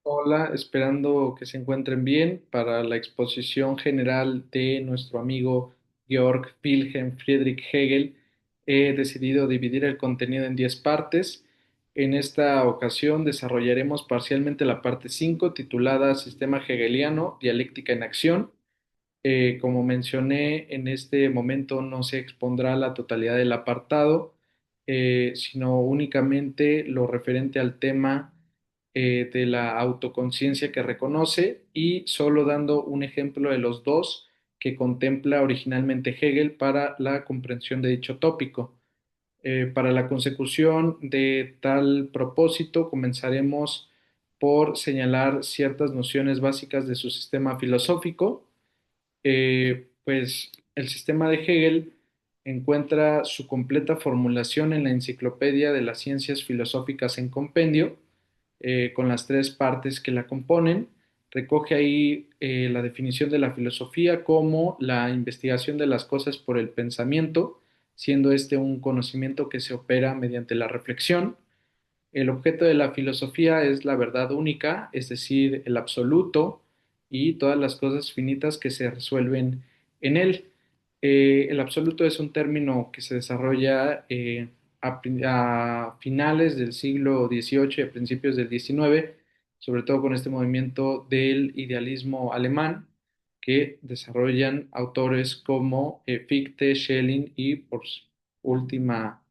Hola, esperando que se encuentren bien para la exposición general de nuestro amigo Georg Wilhelm Friedrich Hegel. He decidido dividir el contenido en 10 partes. En esta ocasión desarrollaremos parcialmente la parte 5 titulada Sistema Hegeliano, Dialéctica en Acción. Como mencioné, en este momento no se expondrá la totalidad del apartado, sino únicamente lo referente al tema de la autoconciencia que reconoce y solo dando un ejemplo de los dos que contempla originalmente Hegel para la comprensión de dicho tópico. Para la consecución de tal propósito, comenzaremos por señalar ciertas nociones básicas de su sistema filosófico. Pues el sistema de Hegel encuentra su completa formulación en la Enciclopedia de las Ciencias Filosóficas en Compendio, con las tres partes que la componen. Recoge ahí la definición de la filosofía como la investigación de las cosas por el pensamiento, siendo este un conocimiento que se opera mediante la reflexión. El objeto de la filosofía es la verdad única, es decir, el absoluto y todas las cosas finitas que se resuelven en él. El absoluto es un término que se desarrolla a finales del siglo XVIII y a principios del XIX, sobre todo con este movimiento del idealismo alemán que desarrollan autores como Fichte, Schelling y por última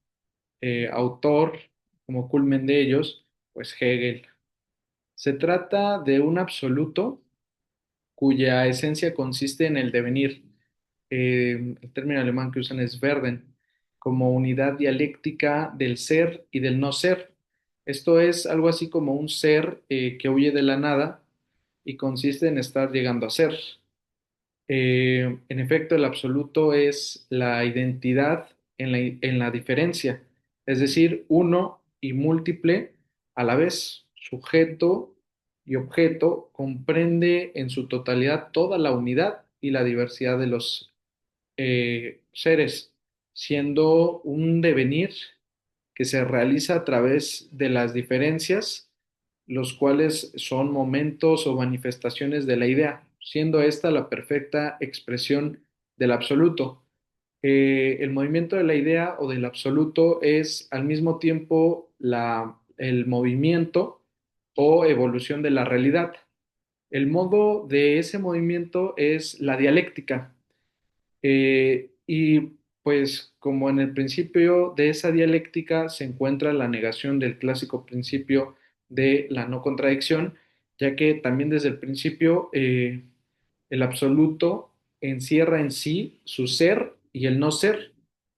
autor como culmen de ellos, pues Hegel. Se trata de un absoluto cuya esencia consiste en el devenir. El término alemán que usan es Werden, como unidad dialéctica del ser y del no ser. Esto es algo así como un ser que huye de la nada y consiste en estar llegando a ser. En efecto, el absoluto es la identidad en la diferencia, es decir, uno y múltiple a la vez, sujeto y objeto, comprende en su totalidad toda la unidad y la diversidad de los seres, siendo un devenir que se realiza a través de las diferencias, los cuales son momentos o manifestaciones de la idea, siendo esta la perfecta expresión del absoluto. El movimiento de la idea o del absoluto es al mismo tiempo el movimiento o evolución de la realidad. El modo de ese movimiento es la dialéctica. Y pues como en el principio de esa dialéctica se encuentra la negación del clásico principio de la no contradicción, ya que también desde el principio el absoluto encierra en sí su ser y el no ser.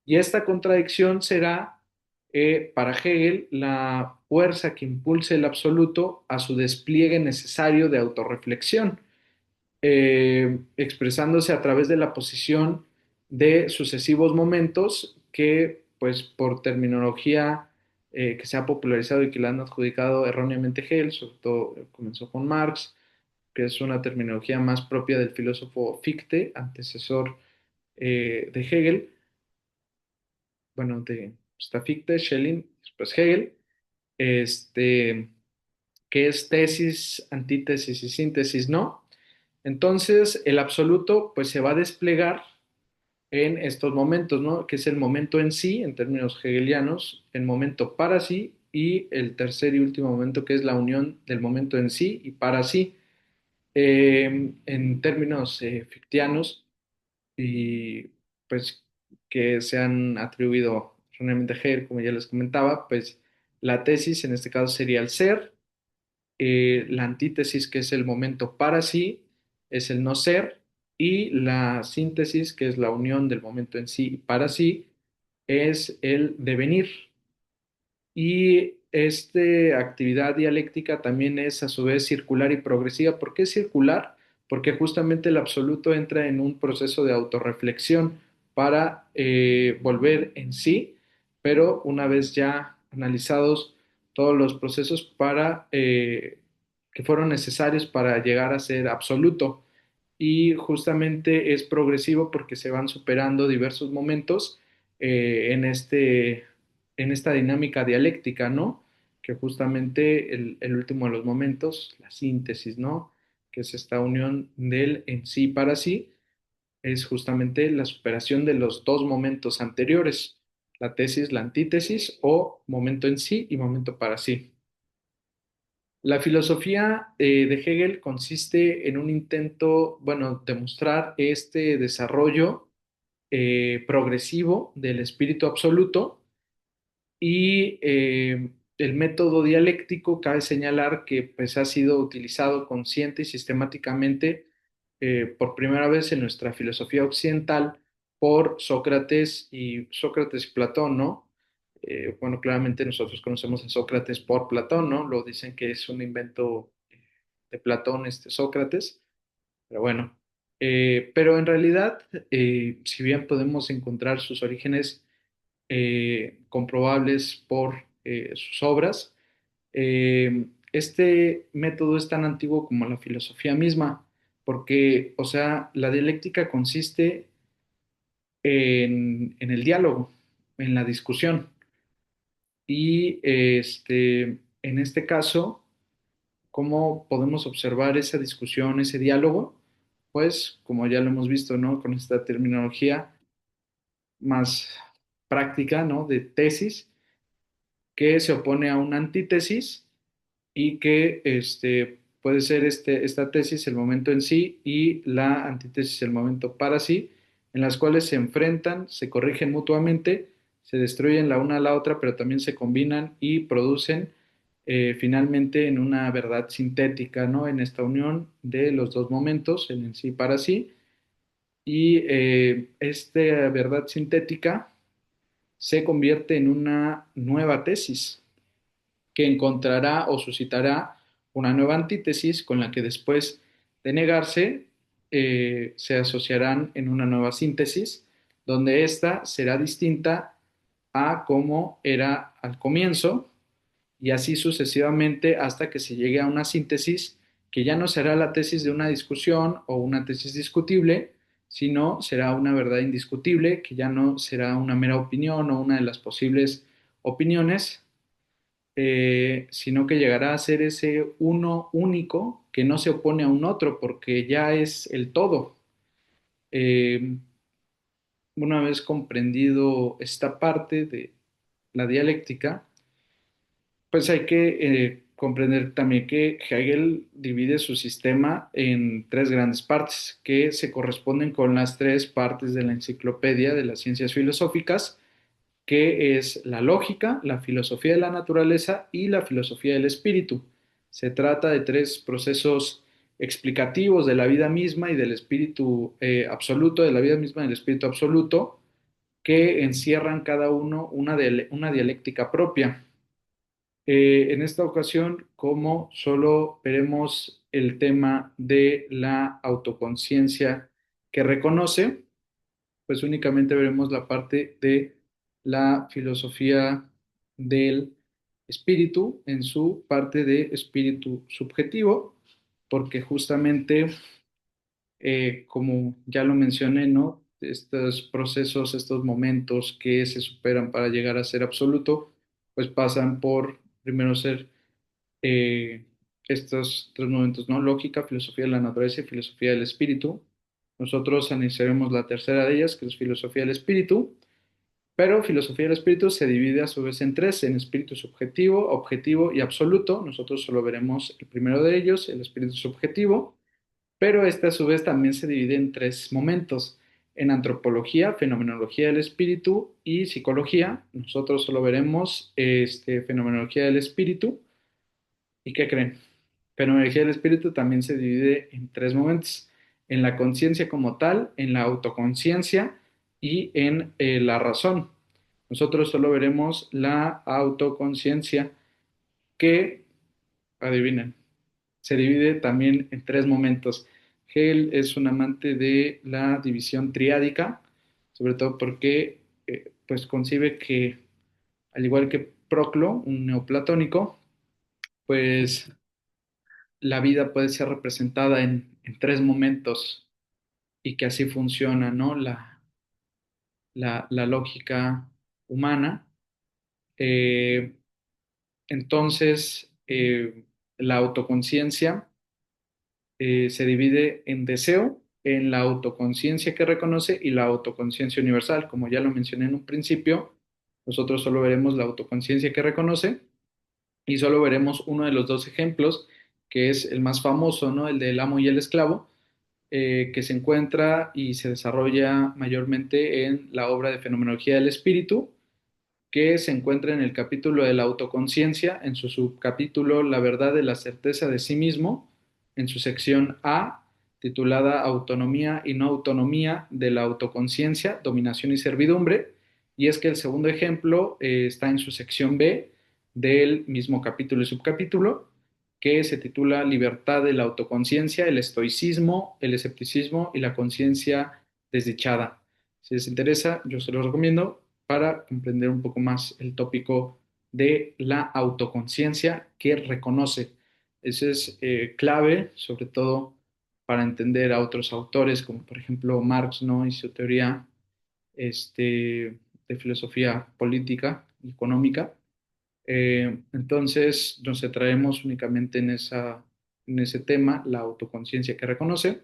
Y esta contradicción será para Hegel la fuerza que impulse el absoluto a su despliegue necesario de autorreflexión, expresándose a través de la posición de sucesivos momentos que, pues, por terminología que se ha popularizado y que le han adjudicado erróneamente Hegel, sobre todo comenzó con Marx, que es una terminología más propia del filósofo Fichte, antecesor de Hegel, bueno, está Fichte, Schelling, después Hegel, este, que es tesis, antítesis y síntesis, ¿no? Entonces, el absoluto pues se va a desplegar en estos momentos, ¿no? Que es el momento en sí, en términos hegelianos, el momento para sí y el tercer y último momento que es la unión del momento en sí y para sí. En términos fictianos y pues que se han atribuido erróneamente a Hegel, como ya les comentaba, pues la tesis en este caso sería el ser, la antítesis, que es el momento para sí, es el no ser, y la síntesis, que es la unión del momento en sí y para sí, es el devenir. Y esta actividad dialéctica también es a su vez circular y progresiva. ¿Por qué circular? Porque justamente el absoluto entra en un proceso de autorreflexión para volver en sí, pero una vez ya analizados todos los procesos que fueron necesarios para llegar a ser absoluto. Y justamente es progresivo porque se van superando diversos momentos en esta dinámica dialéctica, ¿no? que justamente el último de los momentos, la síntesis, ¿no? Que es esta unión del en sí para sí, es justamente la superación de los dos momentos anteriores, la tesis, la antítesis o momento en sí y momento para sí. La filosofía de Hegel consiste en un intento, bueno, demostrar este desarrollo progresivo del espíritu absoluto y el método dialéctico cabe señalar que pues, ha sido utilizado consciente y sistemáticamente por primera vez en nuestra filosofía occidental por Sócrates y Platón, ¿no? Bueno, claramente nosotros conocemos a Sócrates por Platón, ¿no? Lo dicen que es un invento de Platón, este Sócrates, pero bueno. Pero en realidad, si bien podemos encontrar sus orígenes comprobables por sus obras. Este método es tan antiguo como la filosofía misma, porque, o sea, la dialéctica consiste en el diálogo, en la discusión. Y en este caso, ¿cómo podemos observar esa discusión, ese diálogo? Pues, como ya lo hemos visto, ¿no? Con esta terminología más práctica, ¿no? De tesis, que se opone a una antítesis y que puede ser esta tesis el momento en sí y la antítesis el momento para sí, en las cuales se enfrentan, se corrigen mutuamente, se destruyen la una a la otra, pero también se combinan y producen finalmente en una verdad sintética, ¿no? En esta unión de los dos momentos, el en sí para sí, y esta verdad sintética se convierte en una nueva tesis que encontrará o suscitará una nueva antítesis con la que después de negarse se asociarán en una nueva síntesis, donde ésta será distinta a como era al comienzo y así sucesivamente hasta que se llegue a una síntesis que ya no será la tesis de una discusión o una tesis discutible, sino será una verdad indiscutible, que ya no será una mera opinión o una de las posibles opiniones, sino que llegará a ser ese uno único que no se opone a un otro porque ya es el todo. Eh, una vez comprendido esta parte de la dialéctica, pues hay que comprender también que Hegel divide su sistema en tres grandes partes que se corresponden con las tres partes de la enciclopedia de las ciencias filosóficas, que es la lógica, la filosofía de la naturaleza y la filosofía del espíritu. Se trata de tres procesos explicativos de la vida misma y del espíritu absoluto, de la vida misma y del espíritu absoluto, que encierran cada uno una dialéctica propia. En esta ocasión, como solo veremos el tema de la autoconciencia que reconoce, pues únicamente veremos la parte de la filosofía del espíritu en su parte de espíritu subjetivo, porque justamente, como ya lo mencioné, ¿no? Estos procesos, estos momentos que se superan para llegar a ser absoluto, pues pasan por primero ser eh, estos tres momentos, ¿no? Lógica, filosofía de la naturaleza y filosofía del espíritu. Nosotros analizaremos la tercera de ellas, que es filosofía del espíritu, pero filosofía del espíritu se divide a su vez en tres, en espíritu subjetivo, objetivo y absoluto. Nosotros solo veremos el primero de ellos, el espíritu subjetivo, pero este a su vez también se divide en tres momentos. En antropología, fenomenología del espíritu y psicología, nosotros solo veremos fenomenología del espíritu. ¿Y qué creen? Fenomenología del espíritu también se divide en tres momentos, en la conciencia como tal, en la autoconciencia y en la razón. Nosotros solo veremos la autoconciencia que, adivinen, se divide también en tres momentos. Hegel es un amante de la división triádica, sobre todo porque pues concibe que, al igual que Proclo, un neoplatónico, pues la vida puede ser representada en tres momentos y que así funciona, ¿no? La lógica humana. Eh, Entonces, la autoconciencia se divide en deseo, en la autoconciencia que reconoce y la autoconciencia universal. Como ya lo mencioné en un principio, nosotros solo veremos la autoconciencia que reconoce y solo veremos uno de los dos ejemplos, que es el más famoso, ¿no? El del amo y el esclavo, que se encuentra y se desarrolla mayormente en la obra de Fenomenología del Espíritu, que se encuentra en el capítulo de la autoconciencia, en su subcapítulo La verdad de la certeza de sí mismo, en su sección A, titulada Autonomía y no autonomía de la autoconciencia, dominación y servidumbre, y es que el segundo ejemplo está en su sección B del mismo capítulo y subcapítulo, que se titula Libertad de la autoconciencia, el estoicismo, el escepticismo y la conciencia desdichada. Si les interesa, yo se los recomiendo para comprender un poco más el tópico de la autoconciencia que reconoce. Eso es clave, sobre todo para entender a otros autores, como por ejemplo Marx, ¿no? Y su teoría de filosofía política y económica. Entonces, nos centraremos únicamente en ese tema, la autoconciencia que reconoce.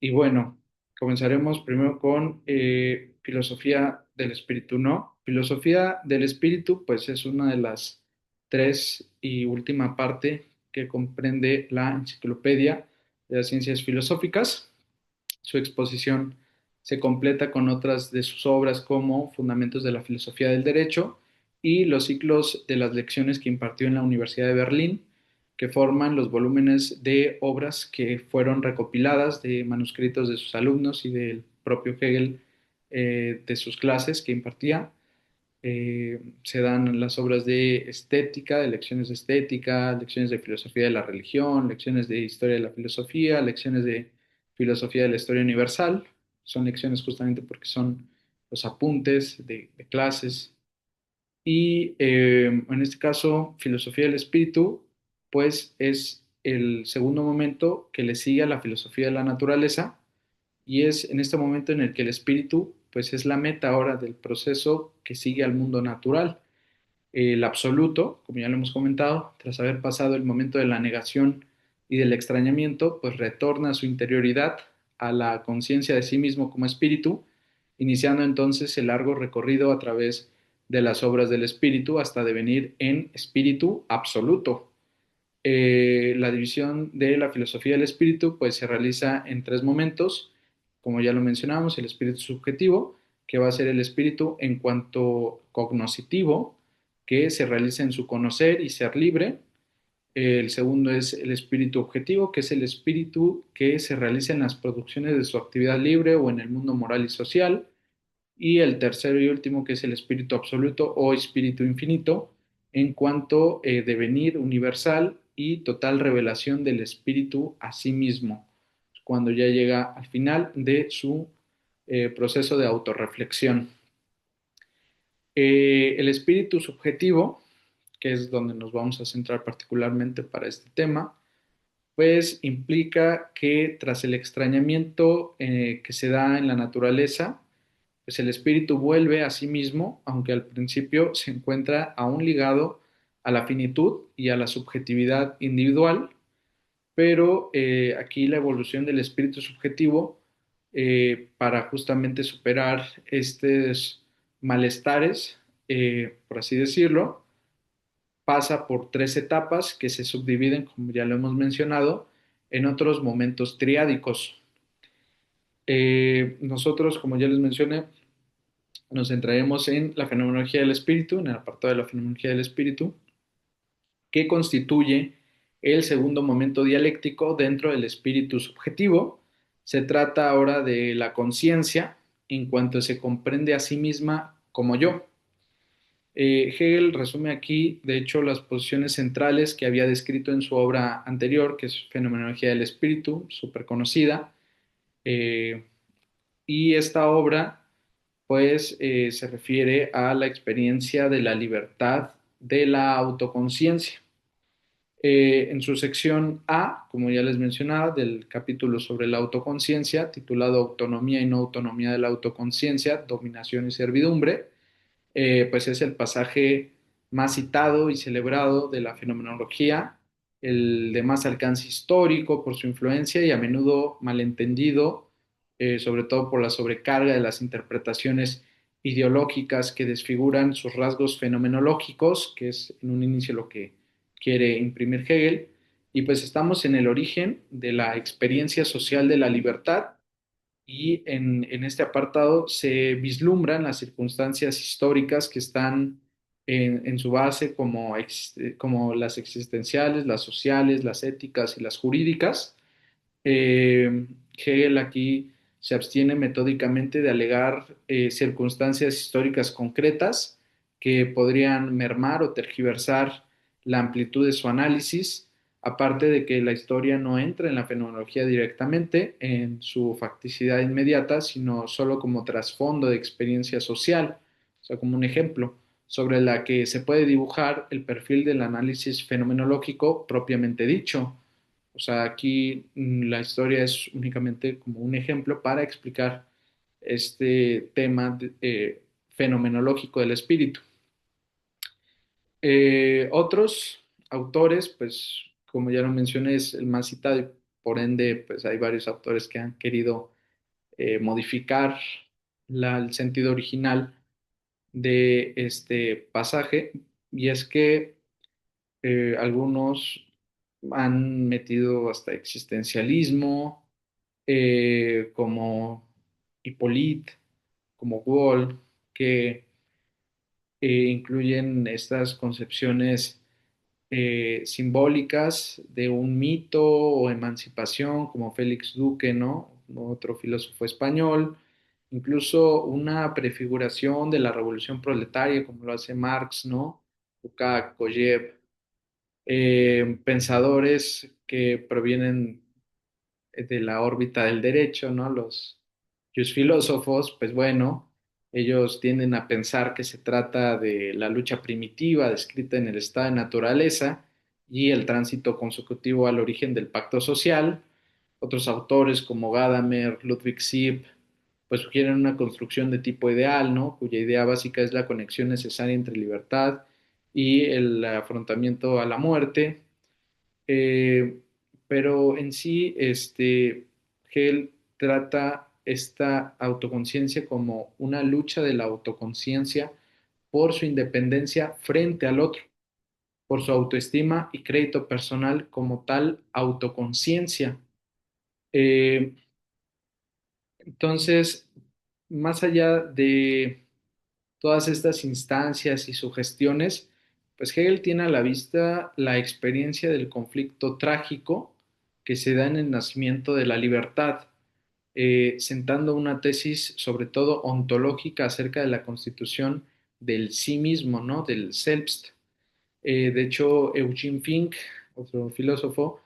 Y bueno, comenzaremos primero con filosofía del espíritu, ¿no? Filosofía del espíritu, pues es una de las tres y última parte que comprende la Enciclopedia de las Ciencias Filosóficas. Su exposición se completa con otras de sus obras como Fundamentos de la Filosofía del Derecho y los ciclos de las lecciones que impartió en la Universidad de Berlín, que forman los volúmenes de obras que fueron recopiladas de manuscritos de sus alumnos y del propio Hegel, de sus clases que impartía. Se dan las obras de estética, de lecciones de estética, lecciones de filosofía de la religión, lecciones de historia de la filosofía, lecciones de filosofía de la historia universal. Son lecciones justamente porque son los apuntes de clases. Y en este caso, filosofía del espíritu, pues es el segundo momento que le sigue a la filosofía de la naturaleza y es en este momento en el que el espíritu, pues es la meta ahora del proceso que sigue al mundo natural. El absoluto, como ya lo hemos comentado, tras haber pasado el momento de la negación y del extrañamiento, pues retorna a su interioridad, a la conciencia de sí mismo como espíritu, iniciando entonces el largo recorrido a través de las obras del espíritu hasta devenir en espíritu absoluto. La división de la filosofía del espíritu pues se realiza en tres momentos, como ya lo mencionamos, el espíritu subjetivo, que va a ser el espíritu en cuanto cognoscitivo, que se realiza en su conocer y ser libre. El segundo es el espíritu objetivo, que es el espíritu que se realiza en las producciones de su actividad libre o en el mundo moral y social. Y el tercero y último, que es el espíritu absoluto o espíritu infinito, en cuanto devenir universal y total revelación del espíritu a sí mismo, cuando ya llega al final de su proceso de autorreflexión. El espíritu subjetivo, que es donde nos vamos a centrar particularmente para este tema, pues implica que tras el extrañamiento que se da en la naturaleza, pues el espíritu vuelve a sí mismo, aunque al principio se encuentra aún ligado a la finitud y a la subjetividad individual, pero aquí la evolución del espíritu subjetivo para justamente superar estos malestares, por así decirlo, pasa por tres etapas que se subdividen, como ya lo hemos mencionado, en otros momentos triádicos. Nosotros, como ya les mencioné, nos centraremos en la fenomenología del espíritu, en el apartado de la fenomenología del espíritu, que constituye el segundo momento dialéctico dentro del espíritu subjetivo. Se trata ahora de la conciencia en cuanto se comprende a sí misma como yo. Hegel resume aquí, de hecho, las posiciones centrales que había descrito en su obra anterior, que es Fenomenología del Espíritu, súper conocida, eh, y esta obra pues se refiere a la experiencia de la libertad de la autoconciencia. En su sección A, como ya les mencionaba, del capítulo sobre la autoconciencia, titulado Autonomía y no autonomía de la autoconciencia, dominación y servidumbre, pues es el pasaje más citado y celebrado de la fenomenología, el de más alcance histórico por su influencia y a menudo malentendido, sobre todo por la sobrecarga de las interpretaciones ideológicas que desfiguran sus rasgos fenomenológicos, que es en un inicio lo que quiere imprimir Hegel. Y pues estamos en el origen de la experiencia social de la libertad y en este apartado se vislumbran las circunstancias históricas que están en su base como, como las existenciales, las sociales, las éticas y las jurídicas. Hegel aquí se abstiene metódicamente de alegar circunstancias históricas concretas que podrían mermar o tergiversar la amplitud de su análisis, aparte de que la historia no entra en la fenomenología directamente en su facticidad inmediata, sino solo como trasfondo de experiencia social, o sea, como un ejemplo sobre la que se puede dibujar el perfil del análisis fenomenológico propiamente dicho. O sea, aquí la historia es únicamente como un ejemplo para explicar este tema fenomenológico del espíritu. Otros autores, pues como ya lo mencioné, es el más citado y por ende, pues hay varios autores que han querido modificar el sentido original de este pasaje y es que algunos han metido hasta existencialismo, como Hippolyte, como Wall, que incluyen estas concepciones simbólicas de un mito o emancipación, como Félix Duque, ¿no? Otro filósofo español, incluso una prefiguración de la revolución proletaria, como lo hace Marx, ¿no? Lukács, Kojev, pensadores que provienen de la órbita del derecho, ¿no? Los filósofos, pues bueno, ellos tienden a pensar que se trata de la lucha primitiva descrita en el estado de naturaleza y el tránsito consecutivo al origen del pacto social. Otros autores como Gadamer, Ludwig Sieb, pues sugieren una construcción de tipo ideal, ¿no? Cuya idea básica es la conexión necesaria entre libertad y el afrontamiento a la muerte. Eh, pero en sí, Hegel trata esta autoconciencia como una lucha de la autoconciencia por su independencia frente al otro, por su autoestima y crédito personal como tal autoconciencia. Eh, entonces, más allá de todas estas instancias y sugestiones, pues Hegel tiene a la vista la experiencia del conflicto trágico que se da en el nacimiento de la libertad, sentando una tesis sobre todo ontológica acerca de la constitución del sí mismo, ¿no? Del Selbst. De hecho, Eugene Fink, otro filósofo,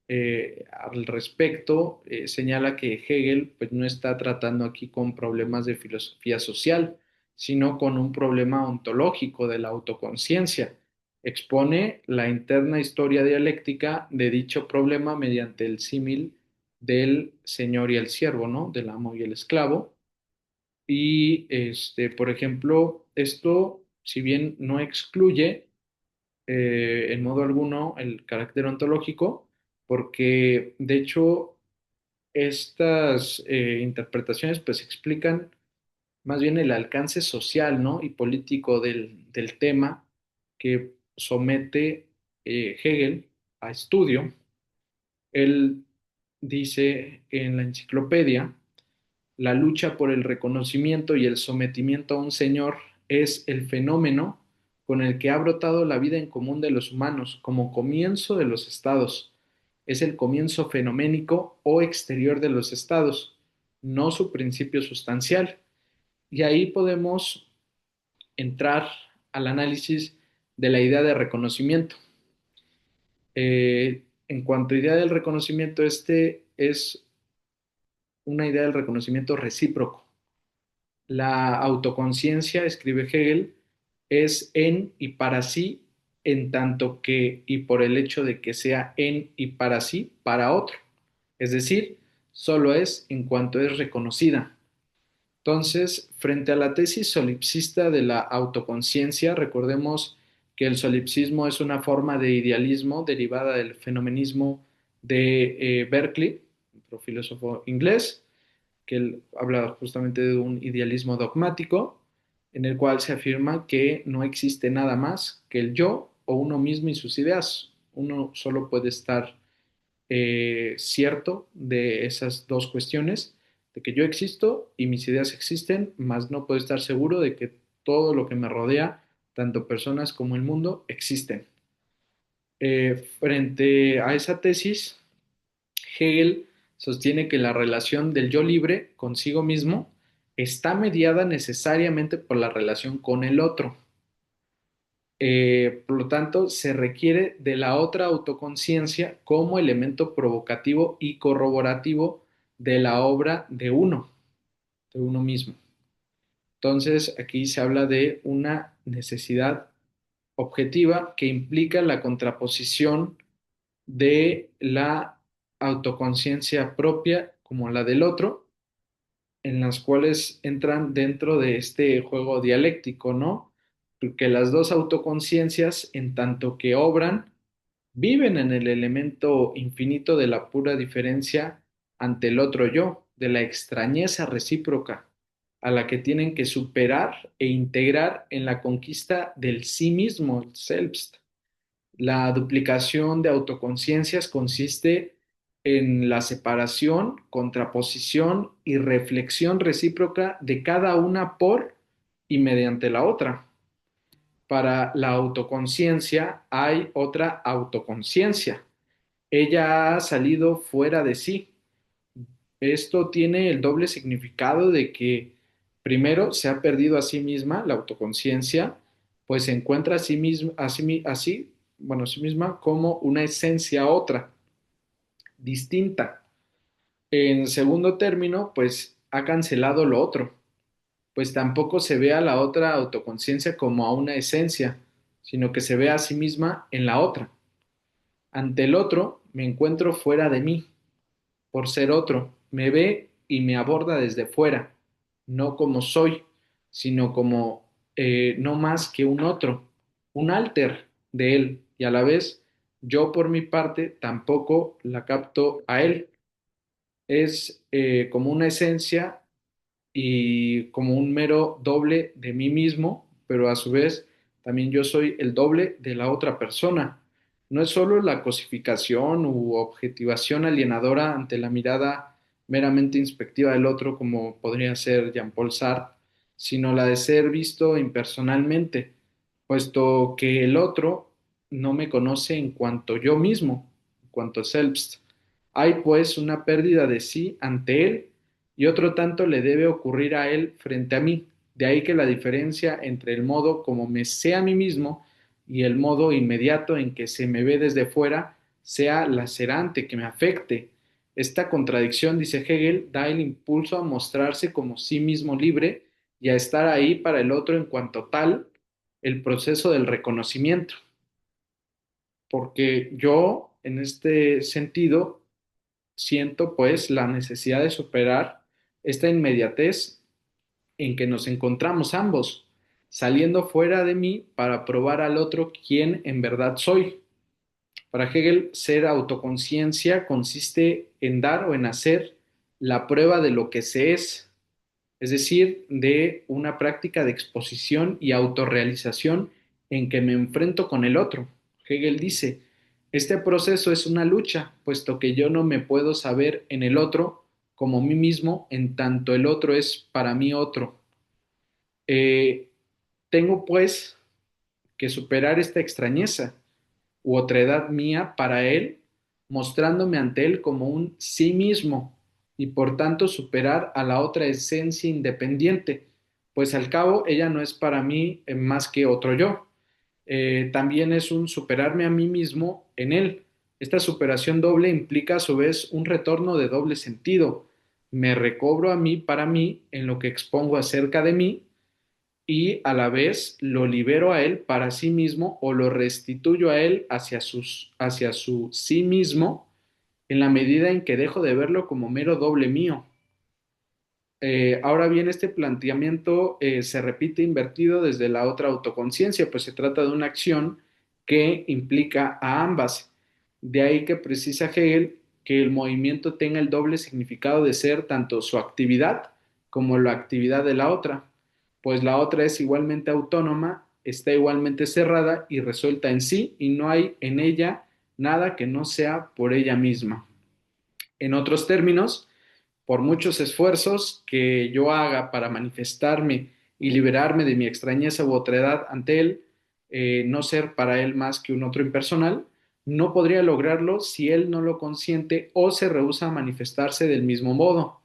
al respecto, señala que Hegel pues, no está tratando aquí con problemas de filosofía social, sino con un problema ontológico de la autoconciencia. Expone la interna historia dialéctica de dicho problema mediante el símil del señor y el siervo, ¿no? Del amo y el esclavo. Y, por ejemplo, esto, si bien no excluye en modo alguno el carácter ontológico, porque de hecho estas interpretaciones pues explican más bien el alcance social, ¿no? y político del tema que somete Hegel a estudio. Él dice en la enciclopedia: la lucha por el reconocimiento y el sometimiento a un señor es el fenómeno con el que ha brotado la vida en común de los humanos como comienzo de los estados. Es el comienzo fenoménico o exterior de los estados, no su principio sustancial. Y ahí podemos entrar al análisis de la idea de reconocimiento. En cuanto a idea del reconocimiento, este es una idea del reconocimiento recíproco. La autoconciencia, escribe Hegel, es en y para sí, en tanto que y por el hecho de que sea en y para sí, para otro. Es decir, solo es en cuanto es reconocida. Entonces, frente a la tesis solipsista de la autoconciencia, recordemos que el solipsismo es una forma de idealismo derivada del fenomenismo de Berkeley, otro filósofo inglés, que él habla justamente de un idealismo dogmático, en el cual se afirma que no existe nada más que el yo o uno mismo y sus ideas. Uno solo puede estar cierto de esas dos cuestiones, de que yo existo y mis ideas existen, mas no puedo estar seguro de que todo lo que me rodea, tanto personas como el mundo, existen. Frente a esa tesis, Hegel sostiene que la relación del yo libre consigo mismo está mediada necesariamente por la relación con el otro. Por lo tanto, se requiere de la otra autoconciencia como elemento provocativo y corroborativo de la obra de uno mismo. Entonces, aquí se habla de una necesidad objetiva que implica la contraposición de la autoconciencia propia como la del otro, en las cuales entran dentro de este juego dialéctico, ¿no? Porque las dos autoconciencias, en tanto que obran, viven en el elemento infinito de la pura diferencia ante el otro yo, de la extrañeza recíproca, a la que tienen que superar e integrar en la conquista del sí mismo, el selbst. La duplicación de autoconciencias consiste en la separación, contraposición y reflexión recíproca de cada una por y mediante la otra. Para la autoconciencia hay otra autoconciencia. Ella ha salido fuera de sí. Esto tiene el doble significado de que primero se ha perdido a sí misma, la autoconciencia, pues se encuentra a sí misma, bueno, a sí misma como una esencia otra, distinta. En segundo término, pues ha cancelado lo otro, pues tampoco se ve a la otra autoconciencia como a una esencia, sino que se ve a sí misma en la otra. Ante el otro, me encuentro fuera de mí, por ser otro, me ve y me aborda desde fuera, no como soy, sino como no más que un otro, un alter de él, y a la vez yo por mi parte tampoco la capto a él. Es como una esencia y como un mero doble de mí mismo, pero a su vez también yo soy el doble de la otra persona. No es solo la cosificación u objetivación alienadora ante la mirada meramente inspectiva del otro, como podría ser Jean-Paul Sartre, sino la de ser visto impersonalmente, puesto que el otro no me conoce en cuanto yo mismo, en cuanto selbst. Hay pues una pérdida de sí ante él y otro tanto le debe ocurrir a él frente a mí. De ahí que la diferencia entre el modo como me sé a mí mismo y el modo inmediato en que se me ve desde fuera sea lacerante, que me afecte. Esta contradicción, dice Hegel, da el impulso a mostrarse como sí mismo libre y a estar ahí para el otro en cuanto tal, el proceso del reconocimiento. Porque yo, en este sentido, siento pues la necesidad de superar esta inmediatez en que nos encontramos ambos, saliendo fuera de mí para probar al otro quién en verdad soy. Para Hegel, ser autoconciencia consiste en dar o en hacer la prueba de lo que se es decir, de una práctica de exposición y autorrealización en que me enfrento con el otro. Hegel dice, este proceso es una lucha, puesto que yo no me puedo saber en el otro como mí mismo, en tanto el otro es para mí otro. Eh, Tengo pues que superar esta extrañeza u otredad mía para él, mostrándome ante él como un sí mismo y por tanto superar a la otra esencia independiente, pues al cabo ella no es para mí más que otro yo. También es un superarme a mí mismo en él. Esta superación doble implica a su vez un retorno de doble sentido. Me recobro a mí para mí en lo que expongo acerca de mí y a la vez lo libero a él para sí mismo o lo restituyo a él hacia su sí mismo en la medida en que dejo de verlo como mero doble mío. Ahora bien, este planteamiento se repite invertido desde la otra autoconciencia, pues se trata de una acción que implica a ambas. De ahí que precisa Hegel que el movimiento tenga el doble significado de ser tanto su actividad como la actividad de la otra, pues la otra es igualmente autónoma, está igualmente cerrada y resuelta en sí, y no hay en ella nada que no sea por ella misma. En otros términos, por muchos esfuerzos que yo haga para manifestarme y liberarme de mi extrañeza u otredad ante él, no ser para él más que un otro impersonal, no podría lograrlo si él no lo consiente o se rehúsa a manifestarse del mismo modo.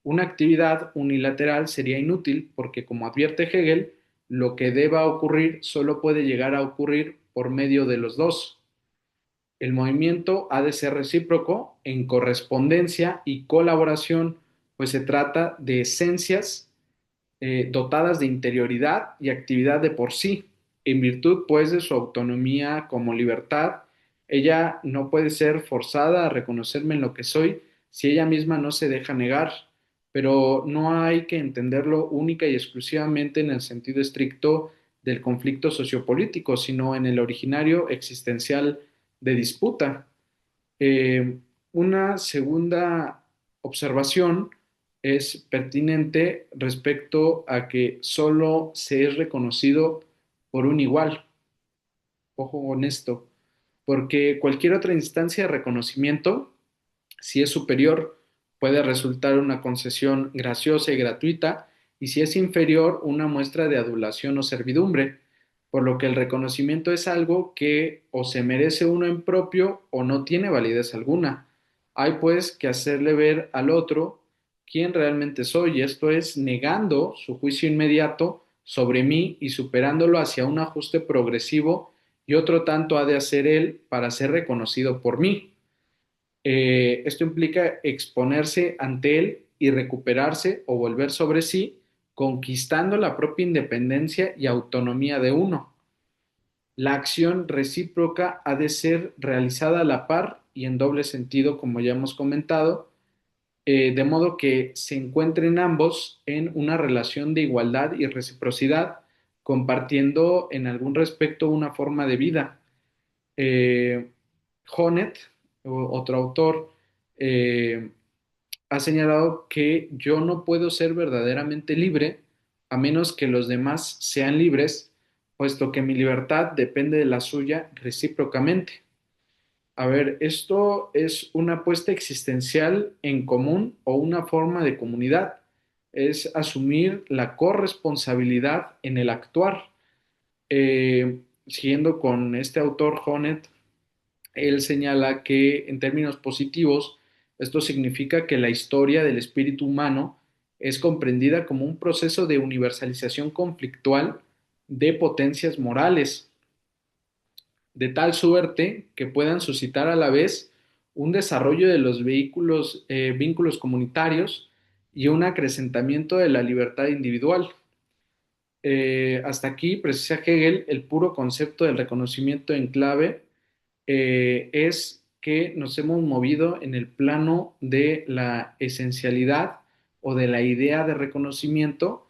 Una actividad unilateral sería inútil porque, como advierte Hegel, lo que deba ocurrir solo puede llegar a ocurrir por medio de los dos. El movimiento ha de ser recíproco en correspondencia y colaboración, pues se trata de esencias dotadas de interioridad y actividad de por sí, en virtud pues de su autonomía como libertad. Ella no puede ser forzada a reconocerme en lo que soy si ella misma no se deja negar, pero no hay que entenderlo única y exclusivamente en el sentido estricto del conflicto sociopolítico, sino en el originario existencial de disputa. Una segunda observación es pertinente respecto a que solo se es reconocido por un igual. Ojo con esto, porque cualquier otra instancia de reconocimiento, si es superior, puede resultar una concesión graciosa y gratuita, y si es inferior, una muestra de adulación o servidumbre, por lo que el reconocimiento es algo que o se merece uno en propio o no tiene validez alguna. Hay pues que hacerle ver al otro quién realmente soy, y esto es negando su juicio inmediato sobre mí y superándolo hacia un ajuste progresivo, y otro tanto ha de hacer él para ser reconocido por mí. Esto implica exponerse ante él y recuperarse o volver sobre sí, conquistando la propia independencia y autonomía de uno. La acción recíproca ha de ser realizada a la par y en doble sentido, como ya hemos comentado, de modo que se encuentren ambos en una relación de igualdad y reciprocidad, compartiendo en algún respecto una forma de vida. Eh, Honneth, otro autor, eh, ha señalado que yo no puedo ser verdaderamente libre a menos que los demás sean libres, puesto que mi libertad depende de la suya recíprocamente. A ver, esto es una apuesta existencial en común o una forma de comunidad. Es asumir la corresponsabilidad en el actuar. Siguiendo con este autor, Honneth, él señala que en términos positivos, esto significa que la historia del espíritu humano es comprendida como un proceso de universalización conflictual de potencias morales, de tal suerte que puedan suscitar a la vez un desarrollo de los vínculos comunitarios y un acrecentamiento de la libertad individual. Hasta aquí precisa Hegel, el puro concepto del reconocimiento en clave es que nos hemos movido en el plano de la esencialidad o de la idea de reconocimiento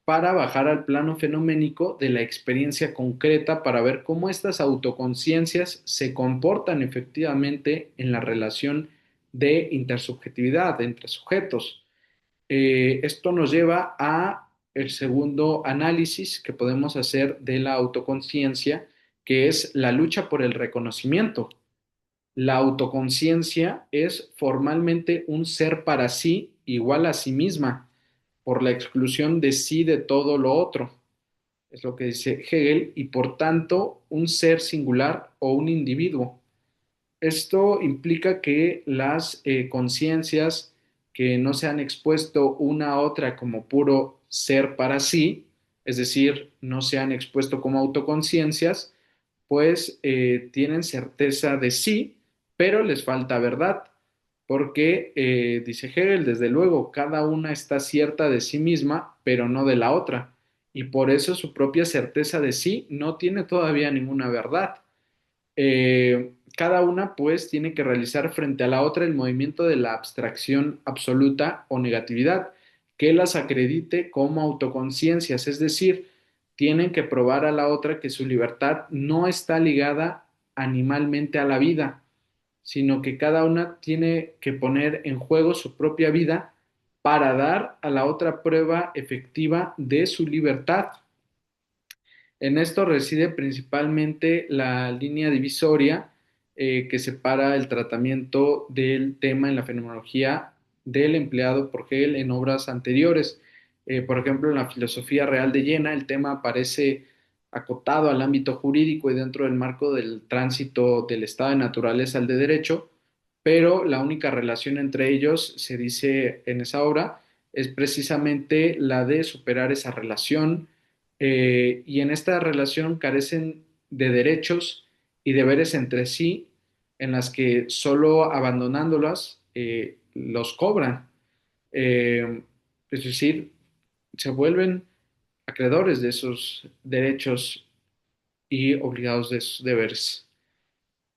para bajar al plano fenoménico de la experiencia concreta para ver cómo estas autoconciencias se comportan efectivamente en la relación de intersubjetividad entre sujetos. Esto nos lleva a el segundo análisis que podemos hacer de la autoconciencia, que es la lucha por el reconocimiento. La autoconciencia es formalmente un ser para sí igual a sí misma, por la exclusión de sí de todo lo otro. Es lo que dice Hegel, y por tanto un ser singular o un individuo. Esto implica que las conciencias que no se han expuesto una a otra como puro ser para sí, es decir, no se han expuesto como autoconciencias, pues tienen certeza de sí, pero les falta verdad, porque, dice Hegel, desde luego, cada una está cierta de sí misma, pero no de la otra, y por eso su propia certeza de sí no tiene todavía ninguna verdad. Cada una pues tiene que realizar frente a la otra el movimiento de la abstracción absoluta o negatividad, que las acredite como autoconciencias, es decir, tienen que probar a la otra que su libertad no está ligada animalmente a la vida, sino que cada una tiene que poner en juego su propia vida para dar a la otra prueba efectiva de su libertad. En esto reside principalmente la línea divisoria que separa el tratamiento del tema en la fenomenología del empleado por Hegel en obras anteriores. Por ejemplo, en la filosofía real de Jena, el tema aparece acotado al ámbito jurídico y dentro del marco del tránsito del estado de naturaleza al de derecho, pero la única relación entre ellos, se dice en esa obra, es precisamente la de superar esa relación y en esta relación carecen de derechos y deberes entre sí, en las que solo abandonándolas los cobran. Es decir, se vuelven acreedores de esos derechos y obligados de sus deberes.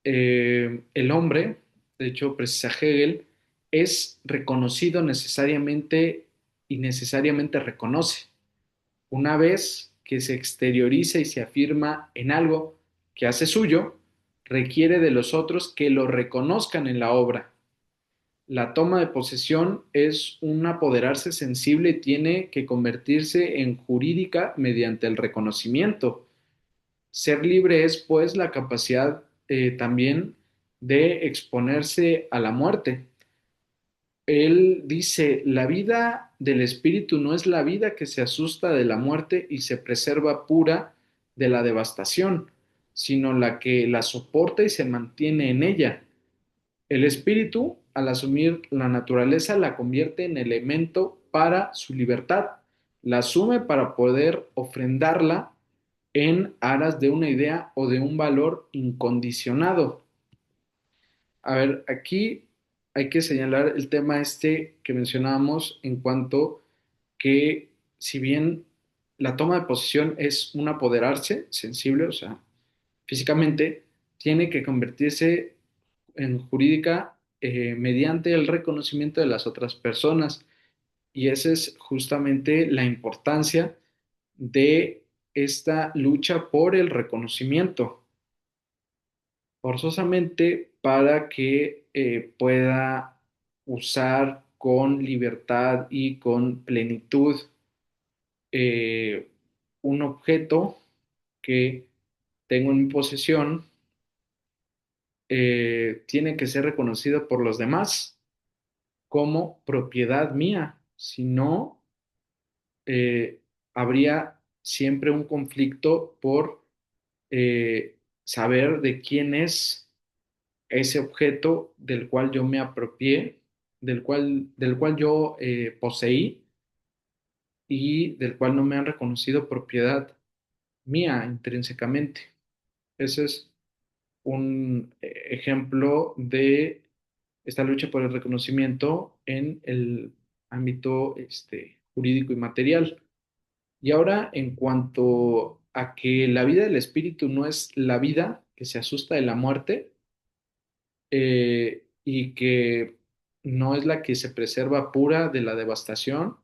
El hombre, de hecho, precisa Hegel, es reconocido necesariamente y necesariamente reconoce. Una vez que se exterioriza y se afirma en algo que hace suyo, requiere de los otros que lo reconozcan en la obra. La toma de posesión es un apoderarse sensible y tiene que convertirse en jurídica mediante el reconocimiento. Ser libre es, pues, la capacidad también de exponerse a la muerte. Él dice, la vida del espíritu no es la vida que se asusta de la muerte y se preserva pura de la devastación, sino la que la soporta y se mantiene en ella. El espíritu, al asumir la naturaleza, la convierte en elemento para su libertad, la asume para poder ofrendarla en aras de una idea o de un valor incondicionado. A ver, aquí hay que señalar el tema este que mencionábamos en cuanto que si bien la toma de posesión es un apoderarse sensible, o sea, físicamente, tiene que convertirse en jurídica mediante el reconocimiento de las otras personas. Y esa es justamente la importancia de esta lucha por el reconocimiento forzosamente para que pueda usar con libertad y con plenitud eh, un objeto que tengo en mi posesión, tiene que ser reconocido por los demás como propiedad mía. Si no, eh, habría siempre un conflicto por saber de quién es ese objeto del cual yo me apropié, del cual yo poseí y del cual no me han reconocido propiedad mía intrínsecamente. Ese es un ejemplo de esta lucha por el reconocimiento en el ámbito jurídico y material. Y ahora, en cuanto a que la vida del espíritu no es la vida que se asusta de la muerte, y que no es la que se preserva pura de la devastación,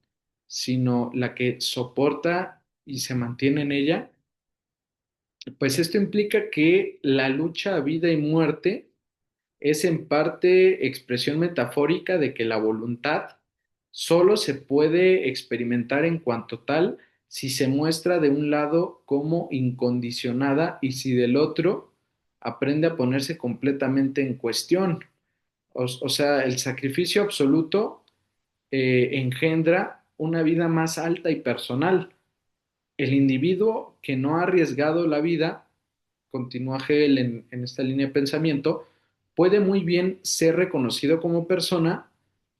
sino la que soporta y se mantiene en ella, pues esto implica que la lucha a vida y muerte es en parte expresión metafórica de que la voluntad solo se puede experimentar en cuanto tal si se muestra de un lado como incondicionada y si del otro aprende a ponerse completamente en cuestión. O sea, el sacrificio absoluto engendra una vida más alta y personal. El individuo que no ha arriesgado la vida, continúa Hegel en esta línea de pensamiento, puede muy bien ser reconocido como persona,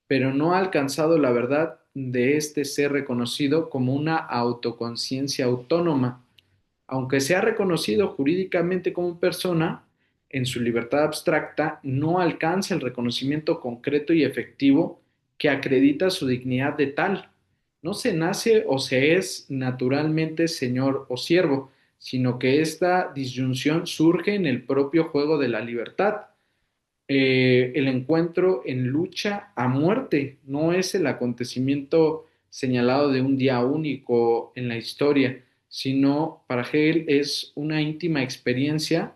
pero no ha alcanzado la verdad de este ser reconocido como una autoconciencia autónoma. Aunque sea reconocido jurídicamente como persona, en su libertad abstracta no alcanza el reconocimiento concreto y efectivo que acredita su dignidad de tal. No se nace o se es naturalmente señor o siervo, sino que esta disyunción surge en el propio juego de la libertad. El encuentro en lucha a muerte no es el acontecimiento señalado de un día único en la historia, sino para Hegel es una íntima experiencia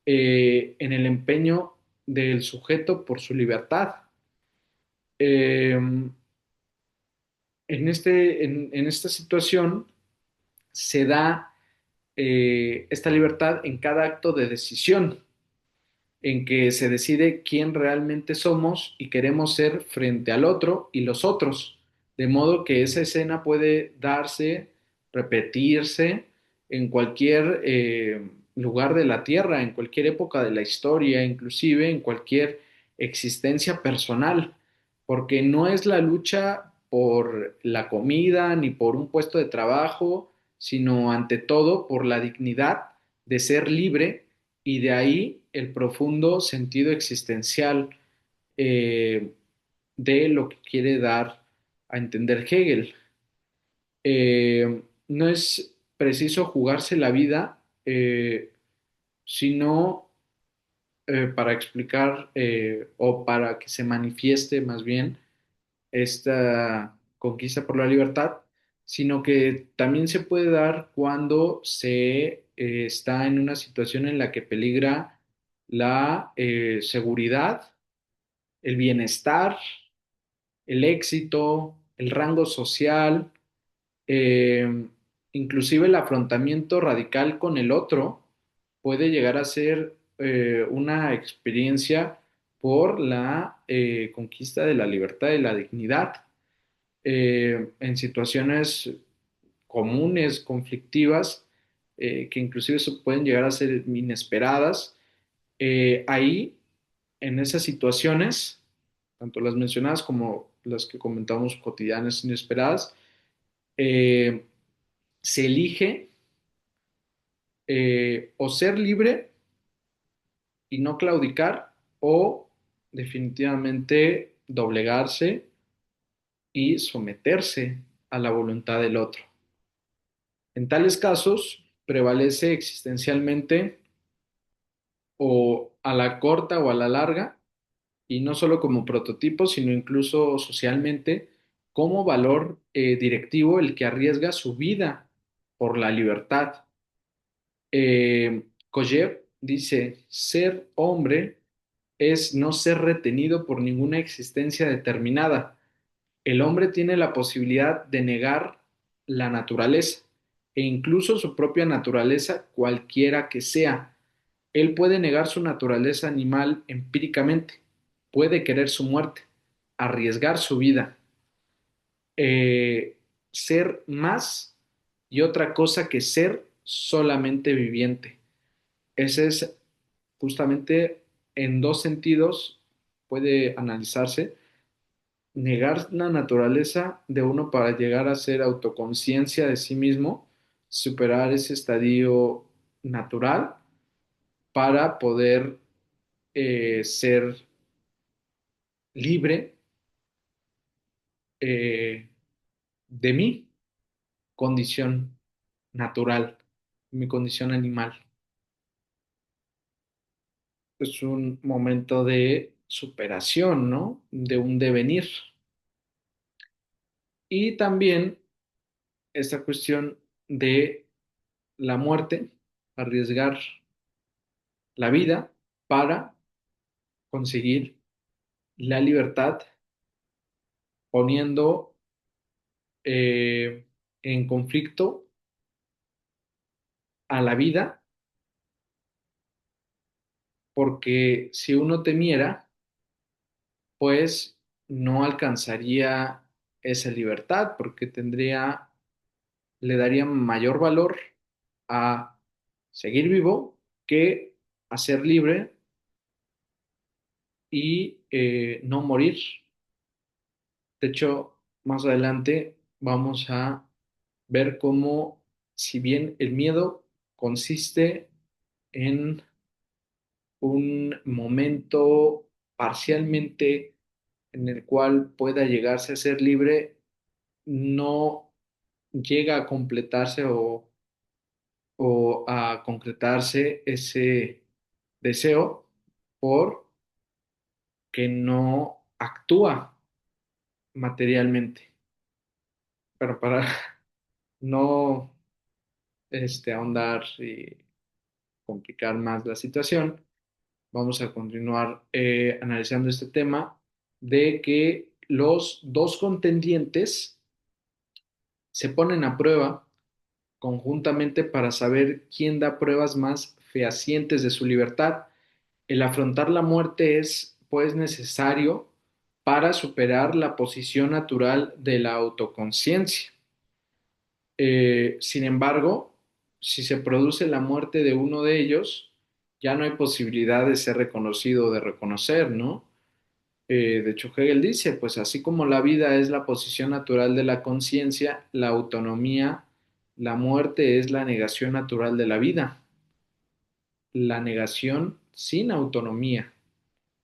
en el empeño del sujeto por su libertad. Eh, en esta situación se da esta libertad en cada acto de decisión, en que se decide quién realmente somos y queremos ser frente al otro y los otros, de modo que esa escena puede darse, repetirse en cualquier lugar de la Tierra, en cualquier época de la historia, inclusive en cualquier existencia personal, porque no es la lucha por la comida ni por un puesto de trabajo, sino ante todo por la dignidad de ser libre y de ahí el profundo sentido existencial eh, de lo que quiere dar a entender Hegel. No es preciso jugarse la vida, sino para explicar o para que se manifieste más bien esta conquista por la libertad, sino que también se puede dar cuando se está en una situación en la que peligra la seguridad, el bienestar, el éxito, el rango social, eh, inclusive el afrontamiento radical con el otro puede llegar a ser una experiencia por la conquista de la libertad y la dignidad en situaciones comunes, conflictivas, que inclusive pueden llegar a ser inesperadas. Ahí, en esas situaciones, tanto las mencionadas como las que comentamos cotidianas inesperadas, eh, se elige o ser libre y no claudicar o definitivamente doblegarse y someterse a la voluntad del otro. En tales casos, prevalece existencialmente o a la corta o a la larga, y no solo como prototipo, sino incluso socialmente, como valor directivo el que arriesga su vida por la libertad. Kojev dice, ser hombre es no ser retenido por ninguna existencia determinada. El hombre tiene la posibilidad de negar la naturaleza e incluso su propia naturaleza, cualquiera que sea. Él puede negar su naturaleza animal empíricamente, puede querer su muerte, arriesgar su vida, ser más y otra cosa que ser solamente viviente. Ese es justamente en dos sentidos, puede analizarse negar la naturaleza de uno para llegar a ser autoconciencia de sí mismo, superar ese estadio natural para poder ser libre eh, de mi condición natural, mi condición animal. Es un momento de superación, ¿no? De un devenir. Y también esta cuestión de la muerte, arriesgar la vida para conseguir la libertad, poniendo en conflicto a la vida, porque si uno temiera, pues no alcanzaría esa libertad, porque le daría mayor valor a seguir vivo que a ser libre y no morir. De hecho, más adelante vamos a ver cómo, si bien el miedo consiste en un momento parcialmente en el cual pueda llegarse a ser libre, no llega a completarse o a concretarse ese deseo porque no actúa materialmente. pero para no ahondar y complicar más la situación, vamos a continuar analizando este tema de que los dos contendientes se ponen a prueba conjuntamente para saber quién da pruebas más fehacientes de su libertad. El afrontar la muerte es, pues, necesario para superar la posición natural de la autoconciencia. Sin embargo, si se produce la muerte de uno de ellos, ya no hay posibilidad de ser reconocido o de reconocer, ¿no? De hecho, Hegel dice, pues así como la vida es la posición natural de la conciencia, la autonomía, la muerte es la negación natural de la vida, la negación sin autonomía,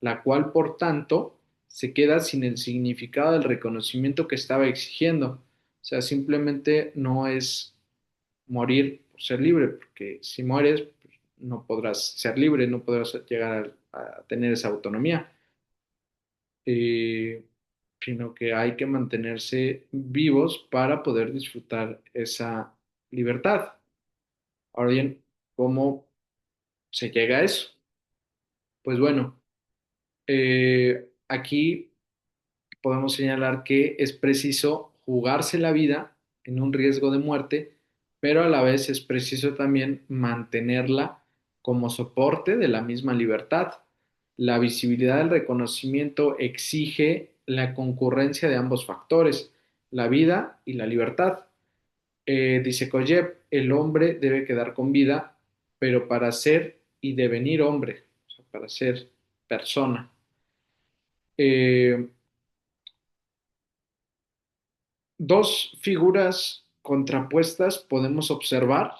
la cual, por tanto, se queda sin el significado del reconocimiento que estaba exigiendo. O sea, simplemente no es morir por ser libre, porque si mueres, pues, no podrás ser libre, no podrás llegar a tener esa autonomía. eh, Sino que hay que mantenerse vivos para poder disfrutar esa libertad. Ahora bien, ¿cómo se llega a eso? Pues bueno, aquí podemos señalar que es preciso jugarse la vida en un riesgo de muerte, pero a la vez es preciso también mantenerla como soporte de la misma libertad. La visibilidad del reconocimiento exige la concurrencia de ambos factores, la vida y la libertad. Dice Koyev, el hombre debe quedar con vida, pero para ser y devenir hombre, o sea, para ser persona. Eh, Dos figuras contrapuestas podemos observar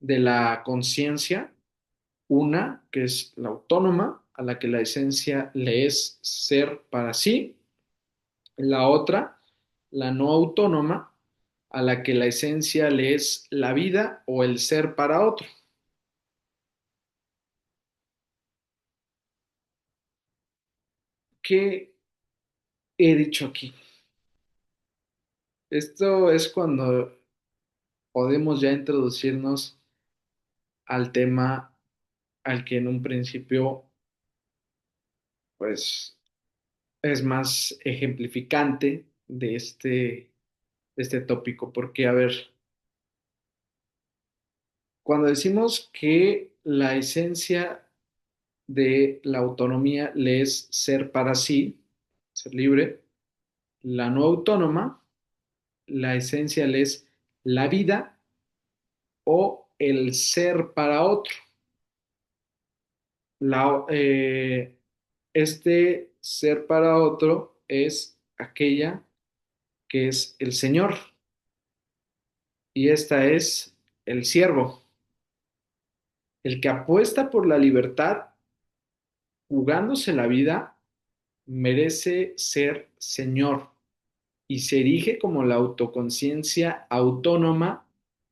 de la conciencia, una que es la autónoma, a la que la esencia le es ser para sí, la otra, la no autónoma, a la que la esencia le es la vida o el ser para otro. ¿Qué he dicho aquí? Esto es cuando podemos ya introducirnos al tema al que en un principio, pues, es más ejemplificante de este tópico, porque, a ver, cuando decimos que la esencia de la autonomía le es ser para sí, ser libre, la no autónoma, la esencia le es la vida o el ser para otro. La, este ser para otro es aquella que es el Señor y esta es el siervo. El que apuesta por la libertad, jugándose la vida, merece ser señor y se erige como la autoconciencia autónoma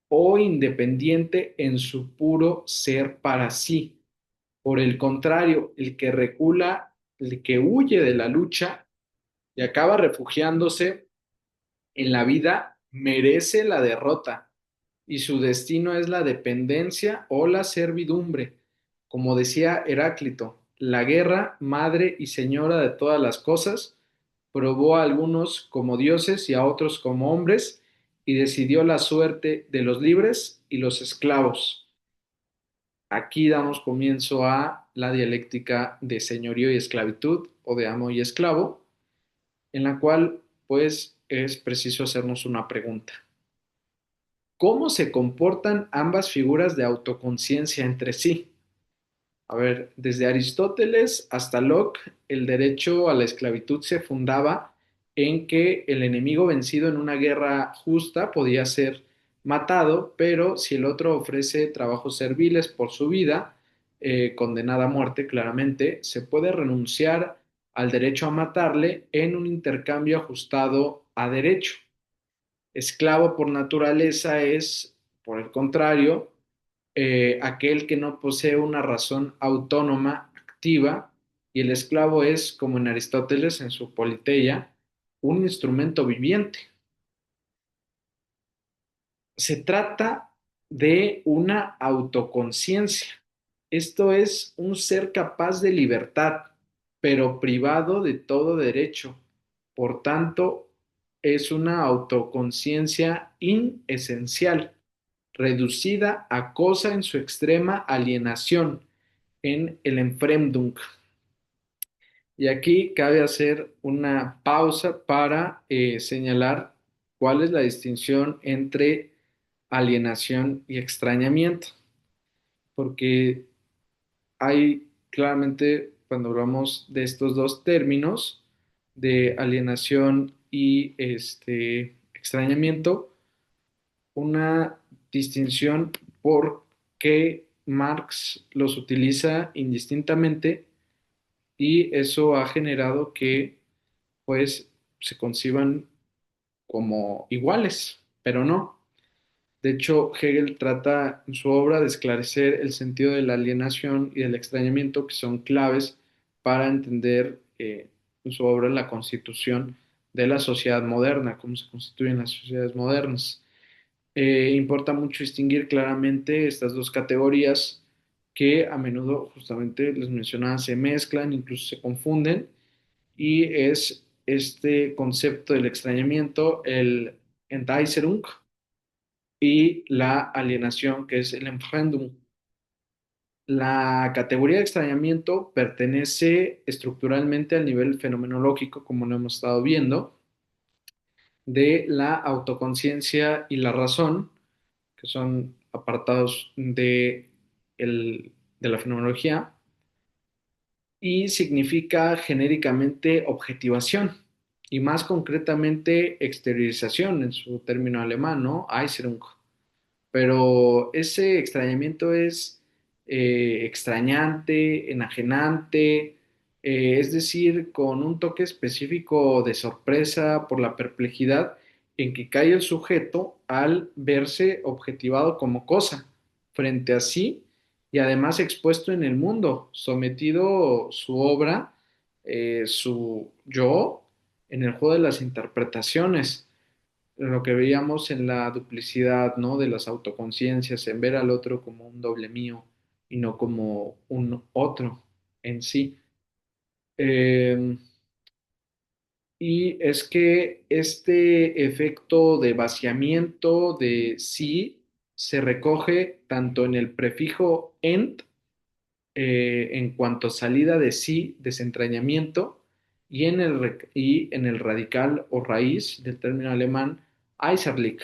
o independiente en su puro ser para sí. Por el contrario, el que recula, el que huye de la lucha y acaba refugiándose en la vida, merece la derrota y su destino es la dependencia o la servidumbre. Como decía Heráclito, la guerra, madre y señora de todas las cosas, probó a algunos como dioses y a otros como hombres, y decidió la suerte de los libres y los esclavos. Aquí damos comienzo a la dialéctica de señorío y esclavitud, o de amo y esclavo, en la cual, pues, es preciso hacernos una pregunta. ¿Cómo se comportan ambas figuras de autoconciencia entre sí? A ver, desde Aristóteles hasta Locke, el derecho a la esclavitud se fundaba en que el enemigo vencido en una guerra justa podía ser matado, pero si el otro ofrece trabajos serviles por su vida, condenada a muerte claramente, se puede renunciar al derecho a matarle en un intercambio ajustado a derecho. Esclavo por naturaleza es, por el contrario, aquel que no posee una razón autónoma activa, y el esclavo es, como en Aristóteles en su Politeia, un instrumento viviente. Se trata de una autoconciencia. Esto es un ser capaz de libertad, pero privado de todo derecho. Por tanto, es una autoconciencia inesencial, reducida a cosa en su extrema alienación, en el Entfremdung. Y aquí cabe hacer una pausa para señalar cuál es la distinción entre alienación y extrañamiento, porque hay claramente, cuando hablamos de estos dos términos, de alienación y extrañamiento, una distinción porque Marx los utiliza indistintamente y eso ha generado que pues se conciban como iguales, pero no. De hecho, Hegel trata en su obra de esclarecer el sentido de la alienación y del extrañamiento, que son claves para entender en su obra la constitución de la sociedad moderna, cómo se constituyen las sociedades modernas. Importa mucho distinguir claramente estas dos categorías que a menudo, justamente les mencionaba, se mezclan, incluso se confunden, y es este concepto del extrañamiento, el Entäuserung, y la alienación, que es el Entfremdung. La categoría de extrañamiento pertenece estructuralmente al nivel fenomenológico, como lo hemos estado viendo, de la autoconciencia y la razón, que son apartados de la fenomenología, y significa genéricamente objetivación, y más concretamente exteriorización en su término alemán, ¿no? Äußerung. Pero ese extrañamiento es extrañante, enajenante, es decir, con un toque específico de sorpresa por la perplejidad en que cae el sujeto al verse objetivado como cosa frente a sí y además expuesto en el mundo, sometido su obra, su yo, en el juego de las interpretaciones, lo que veíamos en la duplicidad, ¿no? De las autoconciencias, en ver al otro como un doble mío y no como un otro en sí. Eh, y es que este efecto de vaciamiento de sí se recoge tanto en el prefijo ent, en cuanto a salida de sí, desentrañamiento, y en el radical o raíz del término alemán Äußerlich,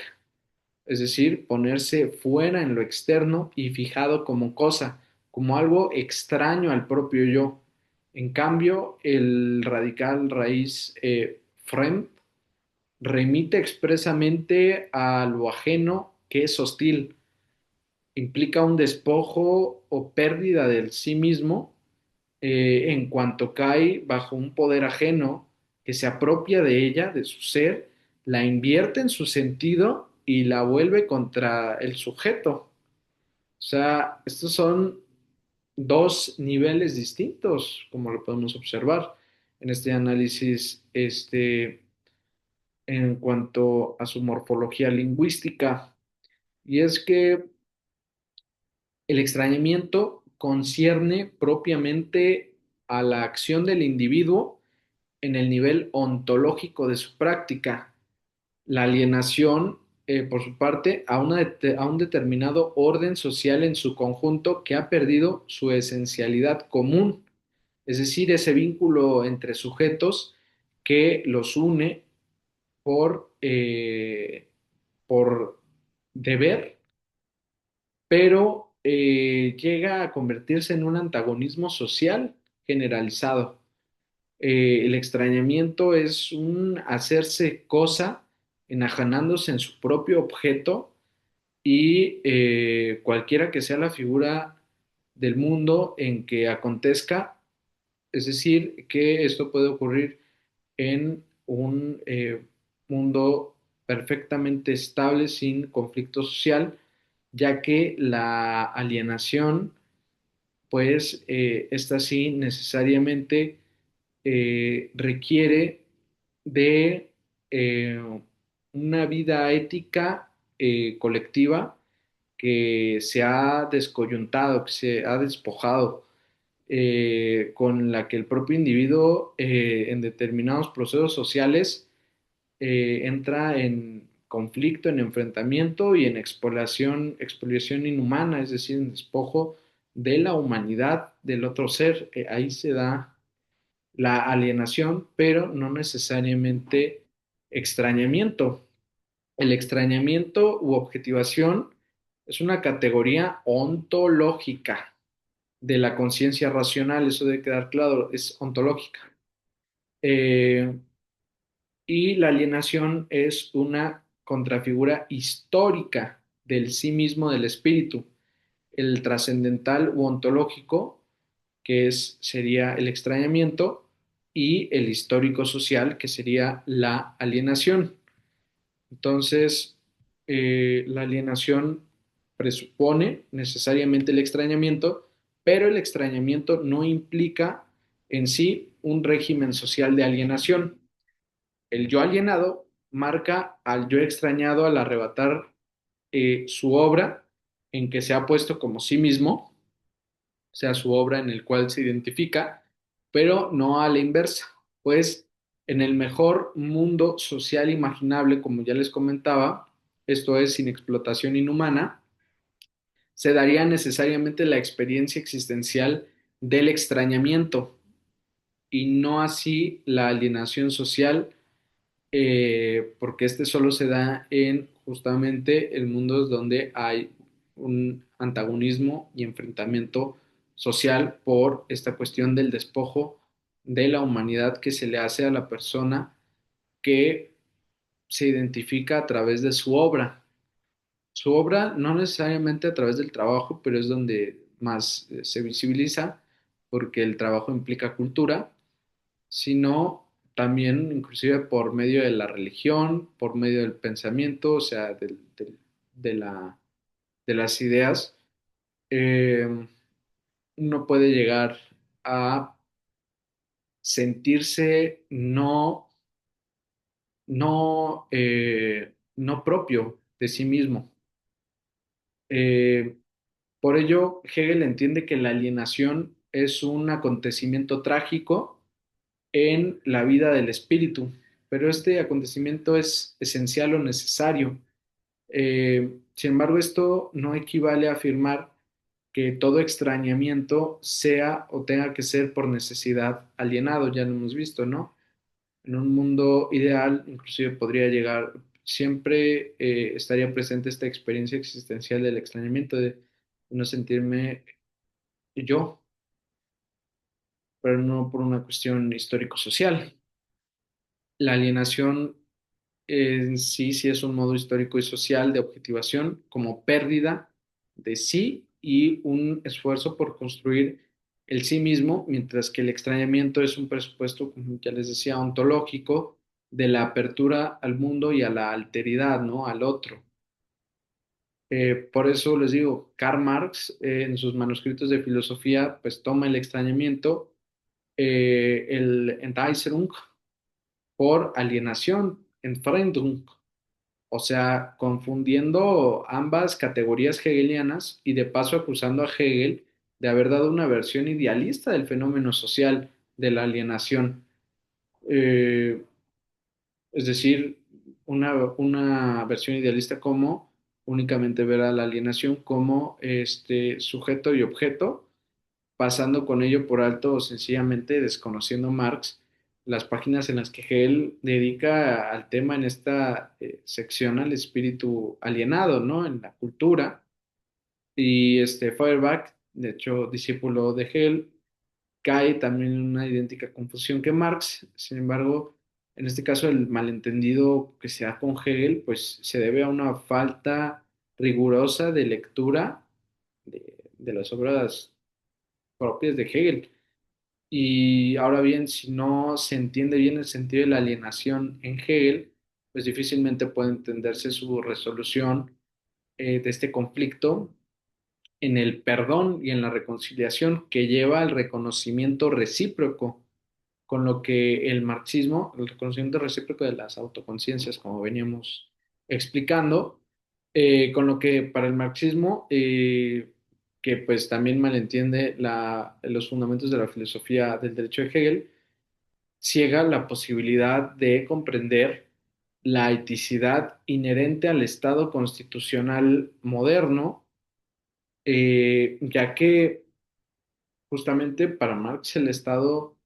es decir, ponerse fuera en lo externo y fijado como cosa, como algo extraño al propio yo. En cambio, el radical raíz fremd remite expresamente a lo ajeno que es hostil, implica un despojo o pérdida del sí mismo en cuanto cae bajo un poder ajeno que se apropia de ella, de su ser, la invierte en su sentido y la vuelve contra el sujeto. O sea, estos son dos niveles distintos, como lo podemos observar en este análisis, en cuanto a su morfología lingüística. Y es que el extrañamiento concierne propiamente a la acción del individuo en el nivel ontológico de su práctica. La alienación, por su parte, a un determinado orden social en su conjunto que ha perdido su esencialidad común, es decir, ese vínculo entre sujetos que los une por deber, pero llega a convertirse en un antagonismo social generalizado. El extrañamiento es un hacerse cosa, enajenándose en su propio objeto y cualquiera que sea la figura del mundo en que acontezca, es decir, que esto puede ocurrir en un mundo perfectamente estable, sin conflicto social, ya que la alienación, pues, esta sí necesariamente requiere de una vida ética colectiva que se ha descoyuntado, que se ha despojado, con la que el propio individuo en determinados procesos sociales entra en conflicto, en enfrentamiento y en expoliación inhumana, es decir, en despojo de la humanidad del otro ser. Ahí se da la alienación, pero no necesariamente extrañamiento. El extrañamiento u objetivación es una categoría ontológica de la conciencia racional, eso debe quedar claro, es ontológica. Eh, y la alienación es una contrafigura histórica del sí mismo del espíritu, el trascendental u ontológico, sería el extrañamiento, y el histórico social, que sería la alienación. Entonces, la alienación presupone necesariamente el extrañamiento, pero el extrañamiento no implica en sí un régimen social de alienación. El yo alienado marca al yo extrañado al arrebatar su obra en que se ha puesto como sí mismo, o sea, su obra en el cual se identifica, pero no a la inversa, pues en el mejor mundo social imaginable, como ya les comentaba, esto es sin explotación inhumana, se daría necesariamente la experiencia existencial del extrañamiento y no así la alienación social, porque este solo se da en justamente el mundo donde hay un antagonismo y enfrentamiento social por esta cuestión del despojo de la humanidad que se le hace a la persona que se identifica a través de su obra. Su obra no necesariamente a través del trabajo, pero es donde más se visibiliza, porque el trabajo implica cultura, sino también inclusive por medio de la religión, por medio del pensamiento, o sea, de de las ideas. eh, Uno puede llegar a sentirse no propio de sí mismo. Eh, por ello, Hegel entiende que la alienación es un acontecimiento trágico en la vida del espíritu, pero este acontecimiento es esencial o necesario. Sin embargo, esto no equivale a afirmar que todo extrañamiento sea o tenga que ser por necesidad alienado, ya lo hemos visto, ¿no? En un mundo ideal, inclusive podría llegar, siempre estaría presente esta experiencia existencial del extrañamiento, de no sentirme yo, pero no por una cuestión histórico-social. La alienación en sí, sí es un modo histórico y social de objetivación como pérdida de sí y un esfuerzo por construir el sí mismo, mientras que el extrañamiento es un presupuesto, como ya les decía, ontológico de la apertura al mundo y a la alteridad, ¿no? Al otro. Por eso les digo, Karl Marx en sus manuscritos de filosofía, pues toma el extrañamiento, el Entäuserung, por alienación, Entfremdung, o sea, confundiendo ambas categorías hegelianas y de paso acusando a Hegel de haber dado una versión idealista del fenómeno social de la alienación. Eh, es decir, una versión idealista como únicamente ver a la alienación como este sujeto y objeto, pasando con ello por alto o sencillamente desconociendo Marx las páginas en las que Hegel dedica al tema en esta sección al espíritu alienado, ¿no? En la cultura. Y este Feuerbach, de hecho, discípulo de Hegel, cae también en una idéntica confusión que Marx. Sin embargo, en este caso, el malentendido que se da con Hegel, pues se debe a una falta rigurosa de lectura de las obras propias de Hegel. Y ahora bien, si no se entiende bien el sentido de la alienación en Hegel, pues difícilmente puede entenderse su resolución de este conflicto en el perdón y en la reconciliación que lleva al reconocimiento recíproco, con lo que el marxismo, el reconocimiento recíproco de las autoconciencias, como veníamos explicando, Con lo que para el marxismo, que pues también malentiende los fundamentos de la filosofía del derecho de Hegel, ciega la posibilidad de comprender la eticidad inherente al Estado constitucional moderno, ya que justamente para Marx el Estado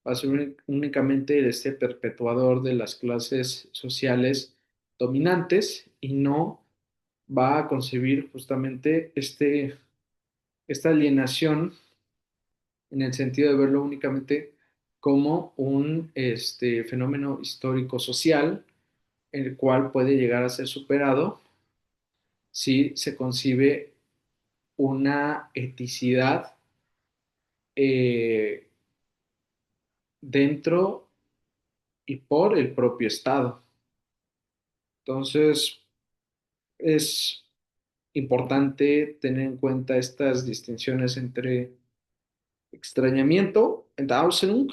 va a ser únicamente este perpetuador de las clases sociales dominantes y no va a concebir justamente esta alienación en el sentido de verlo únicamente como un fenómeno histórico-social, el cual puede llegar a ser superado si se concibe una eticidad eh, dentro y por el propio Estado. Entonces, es importante tener en cuenta estas distinciones entre extrañamiento, Entäuserung,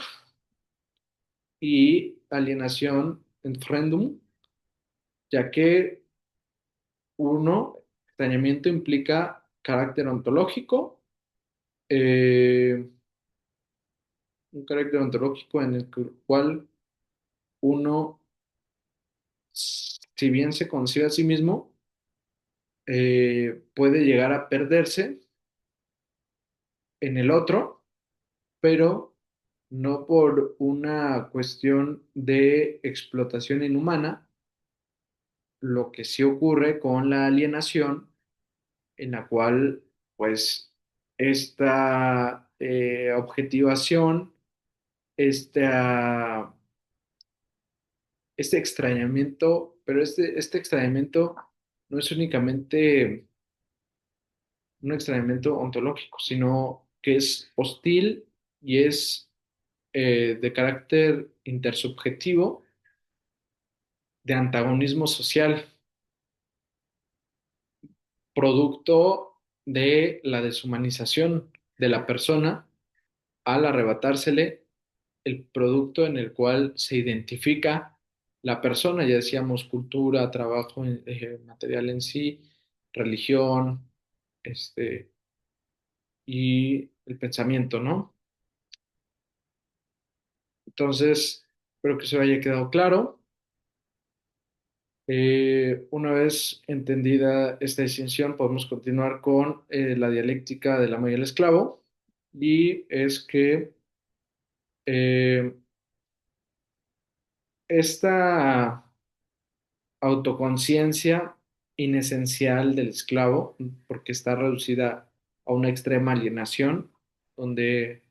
y alienación, Entfremdung, ya que uno, extrañamiento implica carácter ontológico, eh, un carácter ontológico en el cual uno, si bien se concibe a sí mismo, puede llegar a perderse en el otro, pero no por una cuestión de explotación inhumana, lo que sí ocurre con la alienación, en la cual, pues, esta objetivación, esta, este extrañamiento, pero este extrañamiento no es únicamente un extrañamiento ontológico, sino que es hostil y es de carácter intersubjetivo, de antagonismo social, producto de la deshumanización de la persona al arrebatársele el producto en el cual se identifica la persona, ya decíamos cultura, trabajo material en sí, religión, este, y el pensamiento, ¿no? Entonces, espero que se haya quedado claro. Una vez entendida esta distinción, podemos continuar con la dialéctica del amo y el esclavo, y es que eh, esta autoconciencia inesencial del esclavo, porque está reducida a una extrema alienación, donde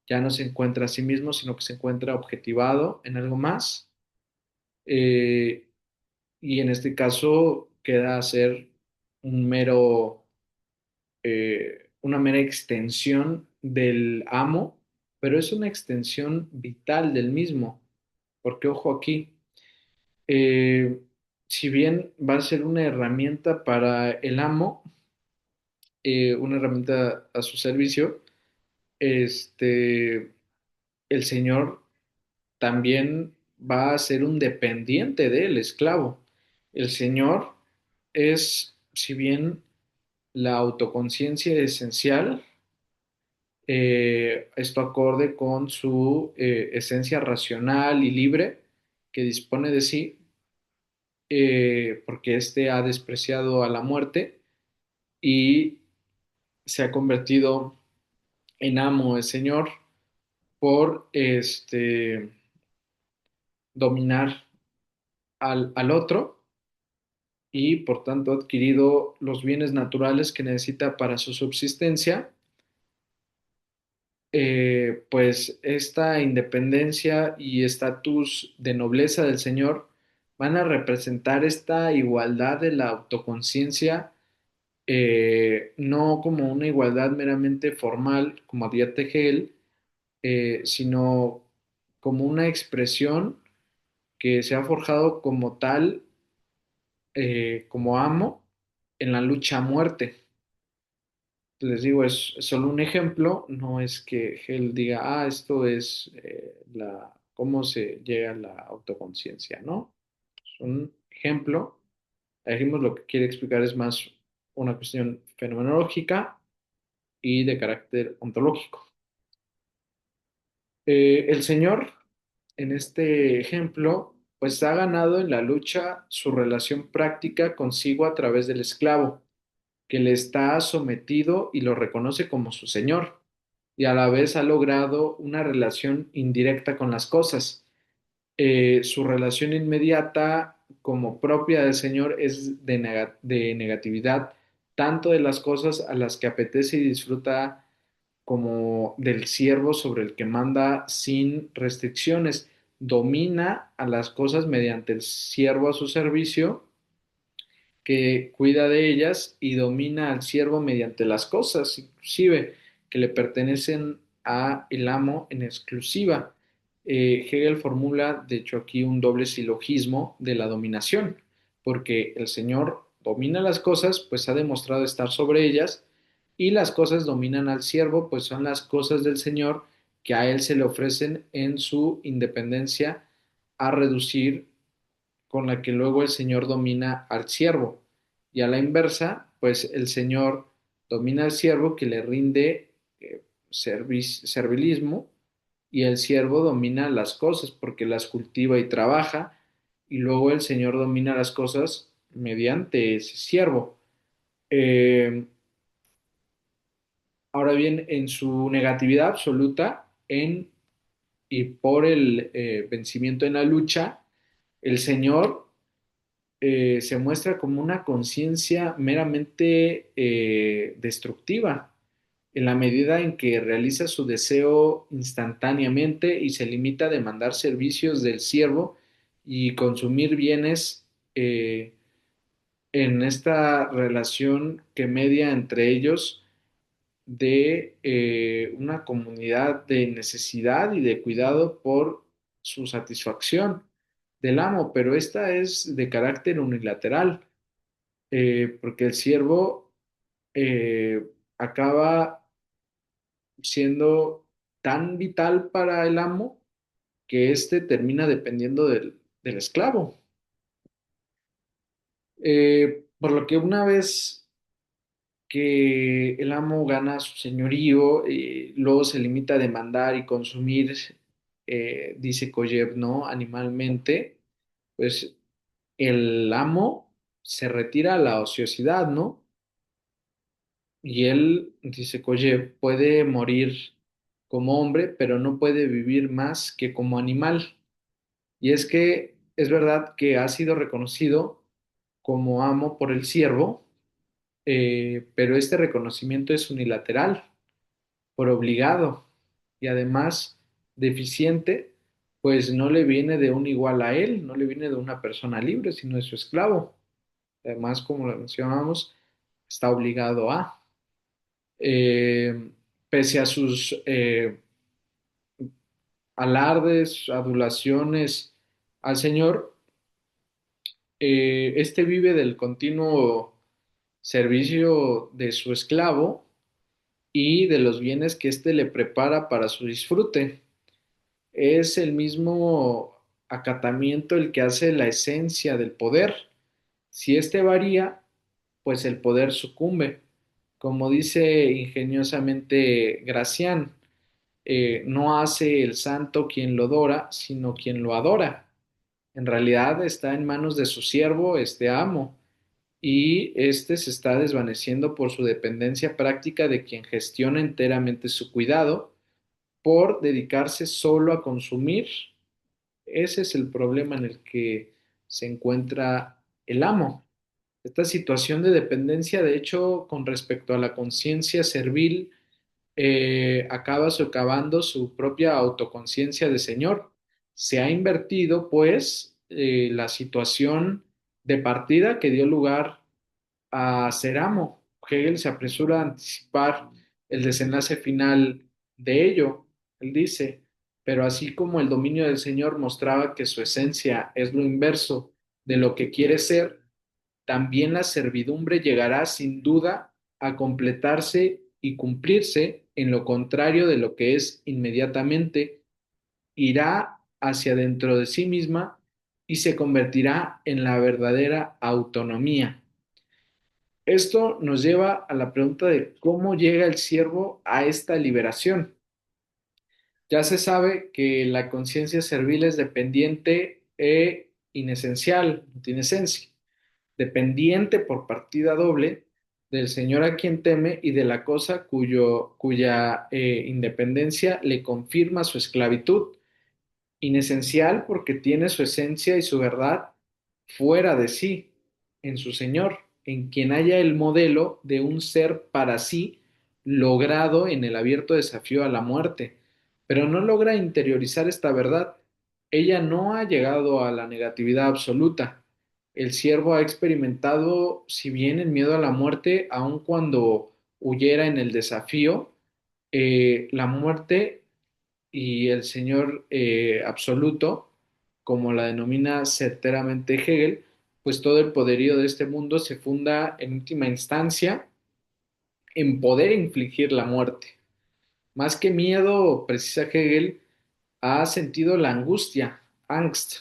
ya no se encuentra a sí mismo, sino que se encuentra objetivado en algo más. Eh, y en este caso queda a ser un una mera extensión del amo, pero es una extensión vital del mismo, porque ojo aquí, eh, si bien va a ser una herramienta para el amo, una herramienta a su servicio, este, el señor también va a ser un dependiente del esclavo. El señor es, si bien la autoconciencia esencial, esto acorde con su esencia racional y libre que dispone de sí, porque éste ha despreciado a la muerte y se ha convertido en amo del Señor por dominar al otro y por tanto ha adquirido los bienes naturales que necesita para su subsistencia. Pues esta independencia y estatus de nobleza del Señor van a representar esta igualdad de la autoconciencia, no como una igualdad meramente formal, como advierte Hegel, sino como una expresión que se ha forjado como tal, como amo, en la lucha a muerte. Les digo, es solo un ejemplo, no es que él diga, esto es cómo se llega a la autoconciencia, ¿no? Es un ejemplo Dijimos lo que quiere explicar es más una cuestión fenomenológica y de carácter ontológico. El Señor, en este ejemplo, pues ha ganado en la lucha su relación práctica consigo a través del esclavo, que le está sometido y lo reconoce como su Señor, y a la vez ha logrado una relación indirecta con las cosas. Su relación inmediata como propia del Señor es de negatividad, tanto de las cosas a las que apetece y disfruta como del siervo sobre el que manda sin restricciones. Domina a las cosas mediante el siervo a su servicio, que cuida de ellas y domina al siervo mediante las cosas, inclusive que le pertenecen a el amo en exclusiva. Hegel formula, de hecho, aquí un doble silogismo de la dominación, porque el Señor domina las cosas, pues ha demostrado estar sobre ellas, y las cosas dominan al siervo, pues son las cosas del Señor que a él se le ofrecen en su independencia a reducir, con la que luego el Señor domina al siervo. Y a la inversa, pues el Señor domina al siervo que le rinde servilismo, y el siervo domina las cosas porque las cultiva y trabaja, y luego el Señor domina las cosas mediante ese siervo. Eh, Ahora bien, en su negatividad absoluta y por el vencimiento en la lucha, el Señor se muestra como una conciencia meramente destructiva, en la medida en que realiza su deseo instantáneamente y se limita a demandar servicios del siervo y consumir bienes en esta relación que media entre ellos de una comunidad de necesidad y de cuidado por su satisfacción del amo, pero esta es de carácter unilateral, porque el siervo eh, acaba siendo tan vital para el amo que éste termina dependiendo del esclavo. Por lo que una vez que el amo gana su señorío, luego se limita a demandar y consumir, dice Koyev, ¿no? Animalmente, pues el amo se retira a la ociosidad, ¿no? Y él, dice Koyev, puede morir como hombre, pero no puede vivir más que como animal. Y es que es verdad que ha sido reconocido como amo por el siervo, pero este reconocimiento es unilateral, por obligado, y además deficiente, pues no le viene de un igual a él, no le viene de una persona libre, sino de su esclavo. Además, como lo mencionamos, está obligado a. Eh, Pese a sus alardes, adulaciones al Señor, este vive del continuo servicio de su esclavo y de los bienes que éste le prepara para su disfrute. Es el mismo acatamiento el que hace la esencia del poder. Si éste varía, pues el poder sucumbe. Como dice ingeniosamente Gracián, no hace el santo quien lo adora, sino quien lo adora. En realidad está en manos de su siervo, este amo, y éste se está desvaneciendo por su dependencia práctica de quien gestiona enteramente su cuidado, por dedicarse solo a consumir. Ese es el problema en el que se encuentra el amo. Esta situación de dependencia, de hecho, con respecto a la conciencia servil, acaba socavando su propia autoconciencia de señor. Se ha invertido, pues, la situación de partida que dio lugar a ser amo. Hegel se apresura a anticipar el desenlace final de ello. Él dice, pero así como el dominio del Señor mostraba que su esencia es lo inverso de lo que quiere ser, también la servidumbre llegará sin duda a completarse y cumplirse en lo contrario de lo que es inmediatamente, irá hacia dentro de sí misma y se convertirá en la verdadera autonomía. Esto nos lleva a la pregunta de cómo llega el siervo a esta liberación. Ya se sabe que la conciencia servil es dependiente e inesencial, no tiene esencia, dependiente por partida doble del Señor a quien teme y de la cosa cuya independencia le confirma su esclavitud. Inesencial porque tiene su esencia y su verdad fuera de sí, en su Señor, en quien haya el modelo de un ser para sí logrado en el abierto desafío a la muerte, pero no logra interiorizar esta verdad. Ella no ha llegado a la negatividad absoluta. El siervo ha experimentado, si bien el miedo a la muerte, aun cuando huyera en el desafío, la muerte y el Señor absoluto, como la denomina certeramente Hegel, pues todo el poderío de este mundo se funda en última instancia en poder infligir la muerte. Más que miedo, precisa Hegel, ha sentido la angustia, angst,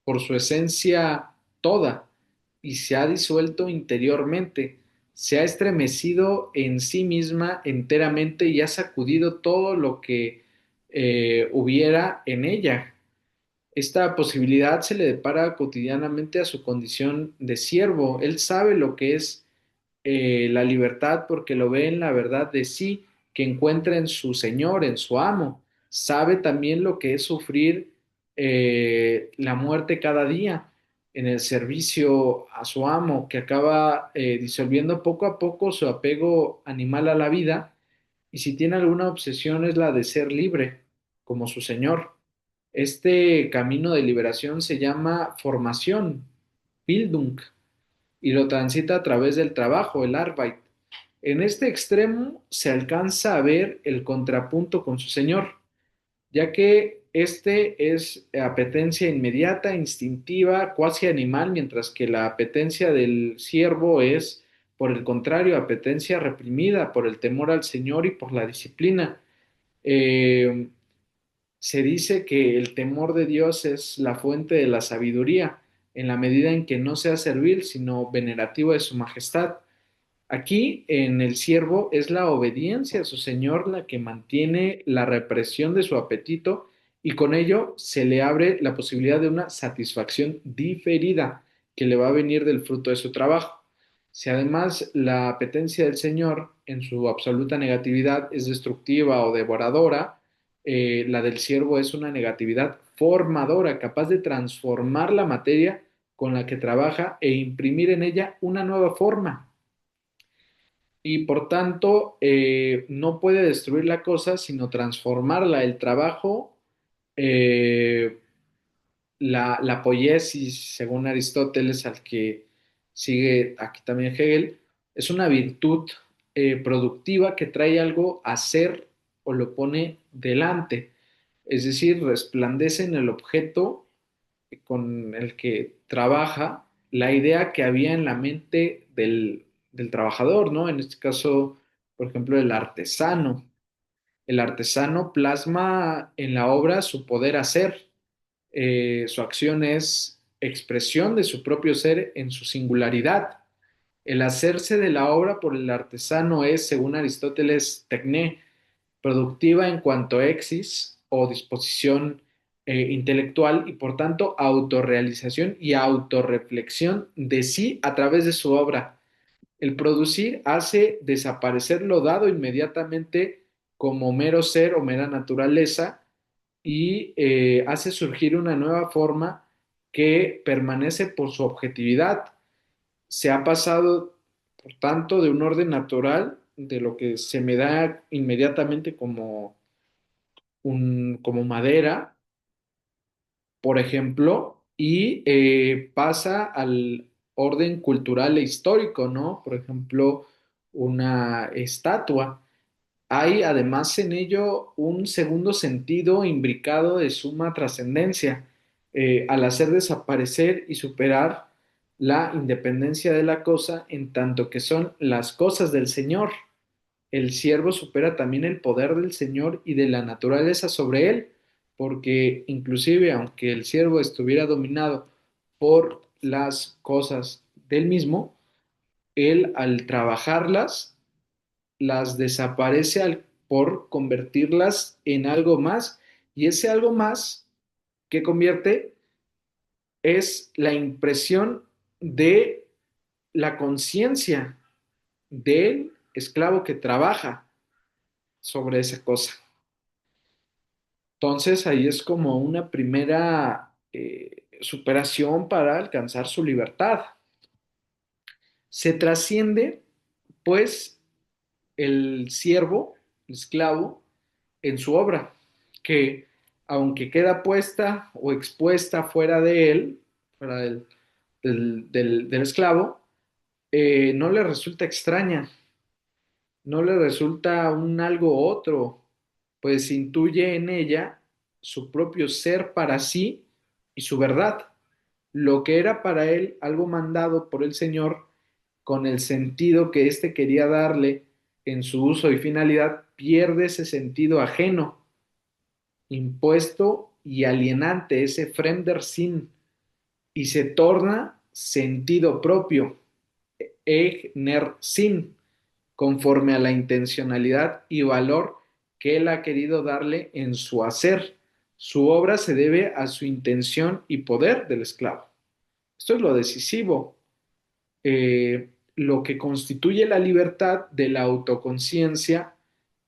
por su esencia toda, y se ha disuelto interiormente, se ha estremecido en sí misma enteramente y ha sacudido todo lo que hubiera en ella. Esta posibilidad se le depara cotidianamente a su condición de siervo. Él sabe lo que es la libertad porque lo ve en la verdad de sí que encuentra en su Señor, en su amo. Sabe también lo que es sufrir la muerte cada día en el servicio a su amo, que acaba disolviendo poco a poco su apego animal a la vida, y si tiene alguna obsesión es la de ser libre, como su Señor. Este camino de liberación se llama formación, Bildung, y lo transita a través del trabajo, el Arbeit. En este extremo se alcanza a ver el contrapunto con su Señor, ya que este es apetencia inmediata, instintiva, cuasi animal, mientras que la apetencia del siervo es, por el contrario, apetencia reprimida por el temor al Señor y por la disciplina. Eh, Se dice que el temor de Dios es la fuente de la sabiduría, en la medida en que no sea servil, sino venerativo de su majestad. Aquí en el siervo es la obediencia a su Señor la que mantiene la represión de su apetito y con ello se le abre la posibilidad de una satisfacción diferida que le va a venir del fruto de su trabajo. Si además la apetencia del Señor en su absoluta negatividad es destructiva o devoradora, la del siervo es una negatividad formadora, capaz de transformar la materia con la que trabaja e imprimir en ella una nueva forma y por tanto no puede destruir la cosa, sino transformarla. El trabajo, eh, la poiesis, según Aristóteles, al que sigue aquí también Hegel, es una virtud productiva que trae algo a ser o lo pone delante, es decir, resplandece en el objeto con el que trabaja la idea que había en la mente del trabajador, ¿no? En este caso, por ejemplo, el artesano. El artesano plasma en la obra su poder hacer. Su acción es expresión de su propio ser en su singularidad. El hacerse de la obra por el artesano es, según Aristóteles, tecné, productiva en cuanto a exis o disposición intelectual y por tanto autorrealización y autorreflexión de sí a través de su obra. El producir hace desaparecer lo dado inmediatamente como mero ser o mera naturaleza y hace surgir una nueva forma que permanece por su objetividad. Se ha pasado, por tanto, de un orden natural, de lo que se me da inmediatamente como madera, por ejemplo, y pasa al orden cultural e histórico, ¿no? Por ejemplo, una estatua. Hay además en ello un segundo sentido imbricado de suma trascendencia, al hacer desaparecer y superar la independencia de la cosa en tanto que son las cosas del Señor. El siervo supera también el poder del Señor y de la naturaleza sobre él, porque inclusive aunque el siervo estuviera dominado por las cosas del mismo, él al trabajarlas, las desaparece por convertirlas en algo más, y ese algo más que convierte es la impresión de la conciencia del esclavo que trabaja sobre esa cosa. Entonces ahí es como una primera superación para alcanzar su libertad. Se trasciende, pues, el siervo, el esclavo, en su obra, que aunque queda puesta o expuesta fuera de él, fuera del esclavo, no le resulta extraña, no le resulta un algo otro, pues intuye en ella su propio ser para sí y su verdad. Lo que era para él algo mandado por el Señor, con el sentido que éste quería darle en su uso y finalidad, pierde ese sentido ajeno, impuesto y alienante, ese fremder sin, y se torna sentido propio, Egner sin, conforme a la intencionalidad y valor que él ha querido darle en su hacer. Su obra se debe a su intención y poder del esclavo. Esto es lo decisivo, lo que constituye la libertad de la autoconciencia.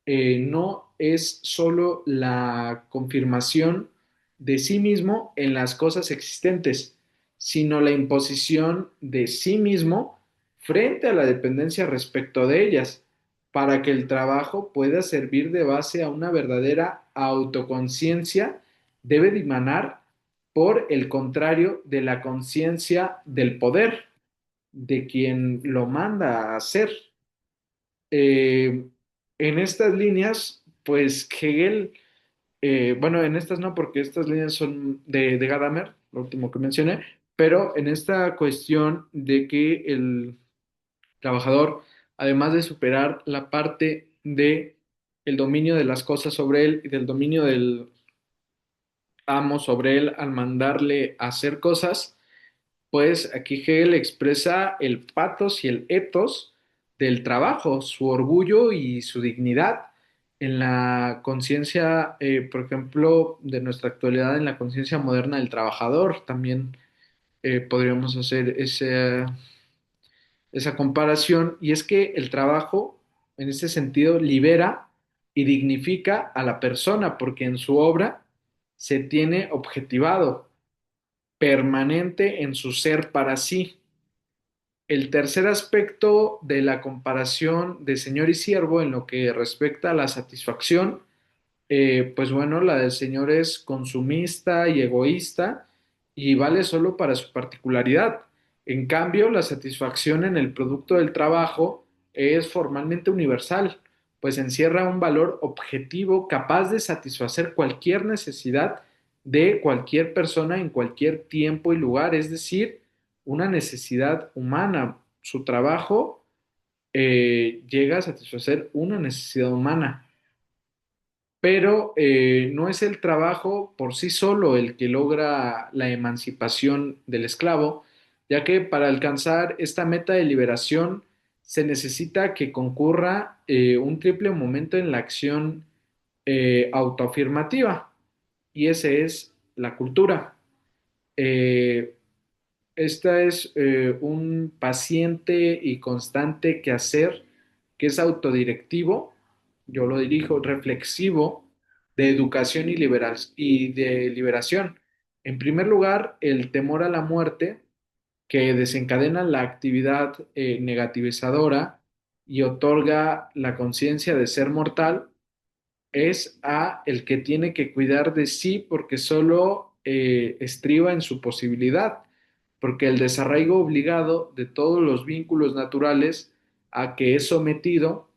No es solo la confirmación de sí mismo en las cosas existentes, sino la imposición de sí mismo frente a la dependencia respecto de ellas, para que el trabajo pueda servir de base a una verdadera autoconciencia. Debe dimanar por el contrario de la conciencia del poder de quien lo manda a hacer. Eh, en estas líneas, pues Hegel, bueno, en estas no, porque estas líneas son de Gadamer, lo último que mencioné, pero en esta cuestión de que el trabajador, además de superar la parte de el dominio de las cosas sobre él y del dominio del amo sobre él al mandarle a hacer cosas, pues aquí Hegel expresa el patos y el ethos del trabajo, su orgullo y su dignidad en la conciencia, por ejemplo, de nuestra actualidad, en la conciencia moderna del trabajador. También podríamos hacer esa comparación, y es que el trabajo, en ese sentido, libera y dignifica a la persona, porque en su obra se tiene objetivado, permanente en su ser para sí. El tercer aspecto de la comparación de señor y siervo en lo que respecta a la satisfacción, pues bueno, la del señor es consumista y egoísta y vale solo para su particularidad. En cambio, la satisfacción en el producto del trabajo es formalmente universal, pues encierra un valor objetivo capaz de satisfacer cualquier necesidad de cualquier persona en cualquier tiempo y lugar, es decir, una necesidad humana. Su trabajo llega a satisfacer una necesidad humana. Pero no es el trabajo por sí solo el que logra la emancipación del esclavo, ya que para alcanzar esta meta de liberación se necesita que concurra un triple momento en la acción autoafirmativa, y ese es la cultura. Eh, Esta es un paciente y constante quehacer que es autodirectivo, yo lo dirijo, reflexivo, de educación y de liberación. En primer lugar, el temor a la muerte, que desencadena la actividad negativizadora y otorga la conciencia de ser mortal, es a el que tiene que cuidar de sí, porque solo estriba en su posibilidad, porque el desarraigo obligado de todos los vínculos naturales a que es sometido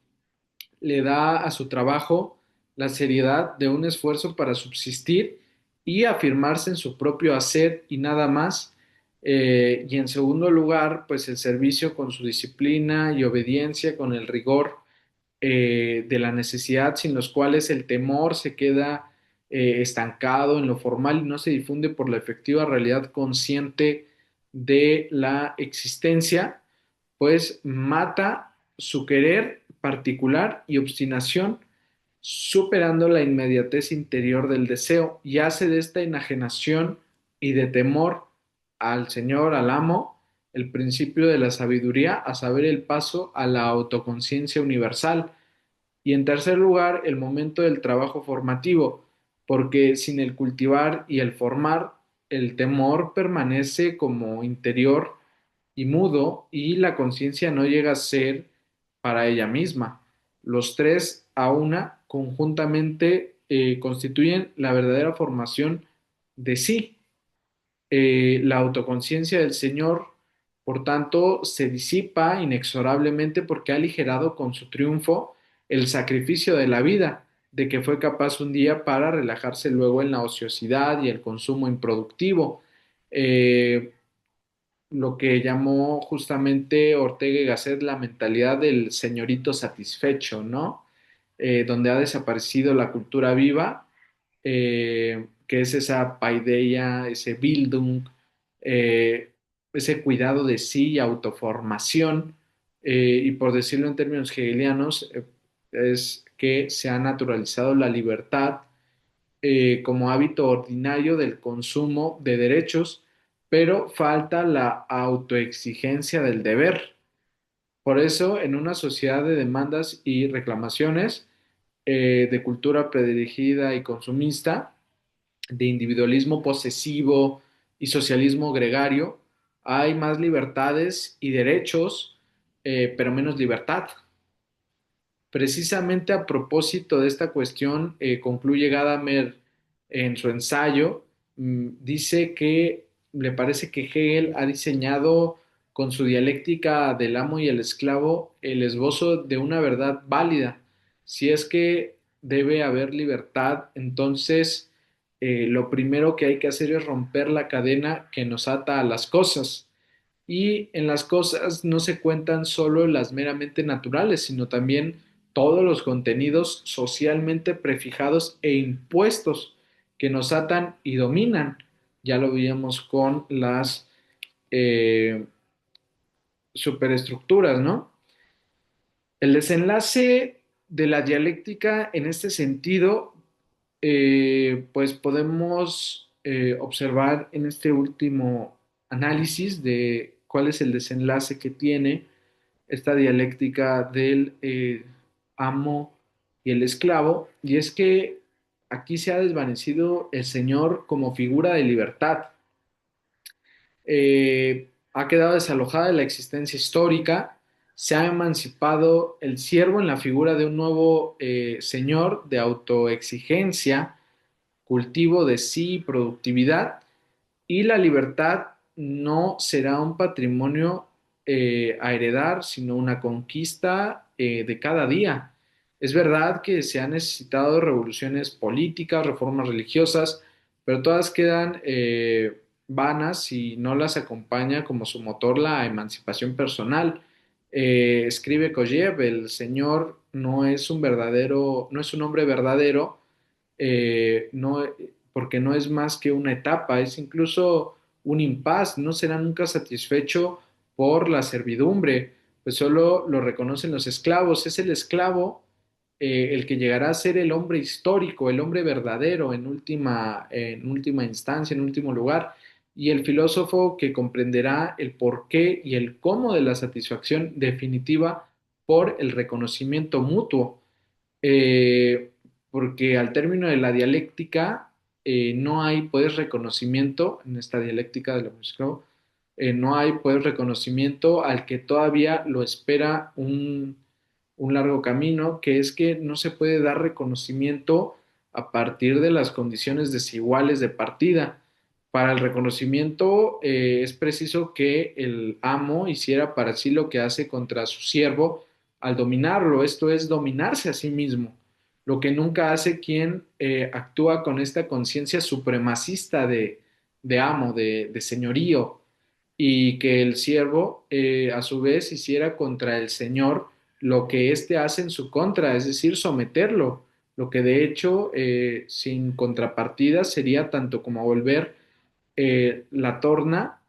le da a su trabajo la seriedad de un esfuerzo para subsistir y afirmarse en su propio hacer y nada más. Y en segundo lugar, pues el servicio con su disciplina y obediencia, con el rigor de la necesidad, sin los cuales el temor se queda estancado en lo formal y no se difunde por la efectiva realidad consciente de la existencia, pues mata su querer particular y obstinación, superando la inmediatez interior del deseo, y hace de esta enajenación y de temor al Señor, al amo, el principio de la sabiduría, a saber, el paso a la autoconciencia universal. Y en tercer lugar, el momento del trabajo formativo, porque sin el cultivar y el formar, el temor permanece como interior y mudo, y la conciencia no llega a ser para ella misma. Los tres a una conjuntamente constituyen la verdadera formación de sí. La autoconciencia del Señor, por tanto, se disipa inexorablemente porque ha aligerado con su triunfo el sacrificio de la vida, de que fue capaz un día para relajarse luego en la ociosidad y el consumo improductivo. Eh, lo que llamó justamente Ortega y Gasset la mentalidad del señorito satisfecho, ¿no? Donde ha desaparecido la cultura viva, que es esa paideia, ese Bildung, eh, ese cuidado de sí y autoformación, y por decirlo en términos hegelianos, es que se ha naturalizado la libertad como hábito ordinario del consumo de derechos, pero falta la autoexigencia del deber. Por eso, en una sociedad de demandas y reclamaciones, de cultura predirigida y consumista, de individualismo posesivo y socialismo gregario, hay más libertades y derechos, pero menos libertad. Precisamente a propósito de esta cuestión, concluye Gadamer en su ensayo, dice que le parece que Hegel ha diseñado con su dialéctica del amo y el esclavo el esbozo de una verdad válida. Si es que debe haber libertad, entonces lo primero que hay que hacer es romper la cadena que nos ata a las cosas. Y en las cosas no se cuentan solo las meramente naturales, sino también todos los contenidos socialmente prefijados e impuestos que nos atan y dominan. Ya lo vimos con las eh, superestructuras, ¿no? El desenlace de la dialéctica en este sentido, pues podemos observar en este último análisis de cuál es el desenlace que tiene esta dialéctica del amo y el esclavo, y es que aquí se ha desvanecido el Señor como figura de libertad. Ha quedado desalojada de la existencia histórica, se ha emancipado el siervo en la figura de un nuevo señor de autoexigencia, cultivo de sí, productividad, y la libertad no será un patrimonio a heredar, sino una conquista de cada día. Es verdad que se han necesitado revoluciones políticas, reformas religiosas, pero todas quedan vanas si no las acompaña como su motor la emancipación personal. Escribe Kojev, el Señor no es un verdadero, no es un hombre verdadero, no, porque no es más que una etapa, es incluso un impas, no será nunca satisfecho por la servidumbre, pues solo lo reconocen los esclavos, es el esclavo el que llegará a ser el hombre histórico, el hombre verdadero en última instancia, en último lugar, y el filósofo que comprenderá el porqué y el cómo de la satisfacción definitiva por el reconocimiento mutuo. Eh, Porque al término de la dialéctica no hay pues reconocimiento en esta dialéctica de lo esclavo, no hay pues reconocimiento al que todavía lo espera un largo camino, que es que no se puede dar reconocimiento a partir de las condiciones desiguales de partida. Para el reconocimiento es preciso que el amo hiciera para sí lo que hace contra su siervo al dominarlo, esto es dominarse a sí mismo, lo que nunca hace quien actúa con esta conciencia supremacista de amo, de señorío, y que el siervo a su vez hiciera contra el señor lo que éste hace en su contra, es decir, someterlo, lo que de hecho sin contrapartida sería tanto como volver la torna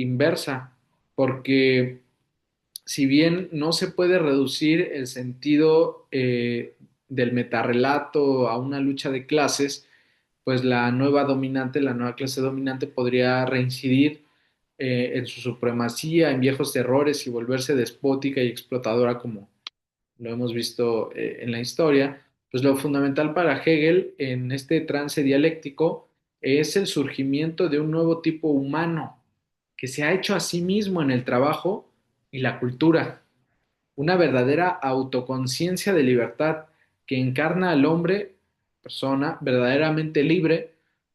inversa, porque si bien no se puede reducir el sentido del metarrelato a una lucha de clases, pues la nueva dominante, la nueva clase dominante podría reincidir en su supremacía, en viejos errores y volverse despótica y explotadora como lo hemos visto en la historia. Pues lo fundamental para Hegel en este trance dialéctico es el surgimiento de un nuevo tipo humano que se ha hecho a sí mismo en el trabajo y la cultura, una verdadera autoconciencia de libertad que encarna al hombre, persona verdaderamente libre,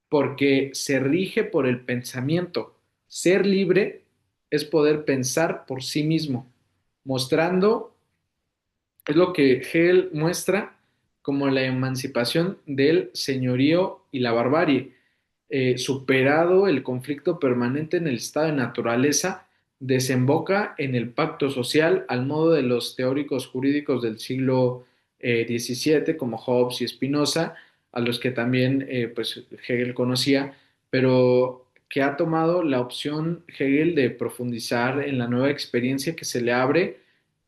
porque se rige por el pensamiento. Ser libre es poder pensar por sí mismo, mostrando, es lo que Hegel muestra como la emancipación del señorío y la barbarie, superado el conflicto permanente en el estado de naturaleza, desemboca en el pacto social al modo de los teóricos jurídicos del siglo XVII, como Hobbes y Spinoza, a los que también pues, Hegel conocía, pero que ha tomado la opción Hegel de profundizar en la nueva experiencia que se le abre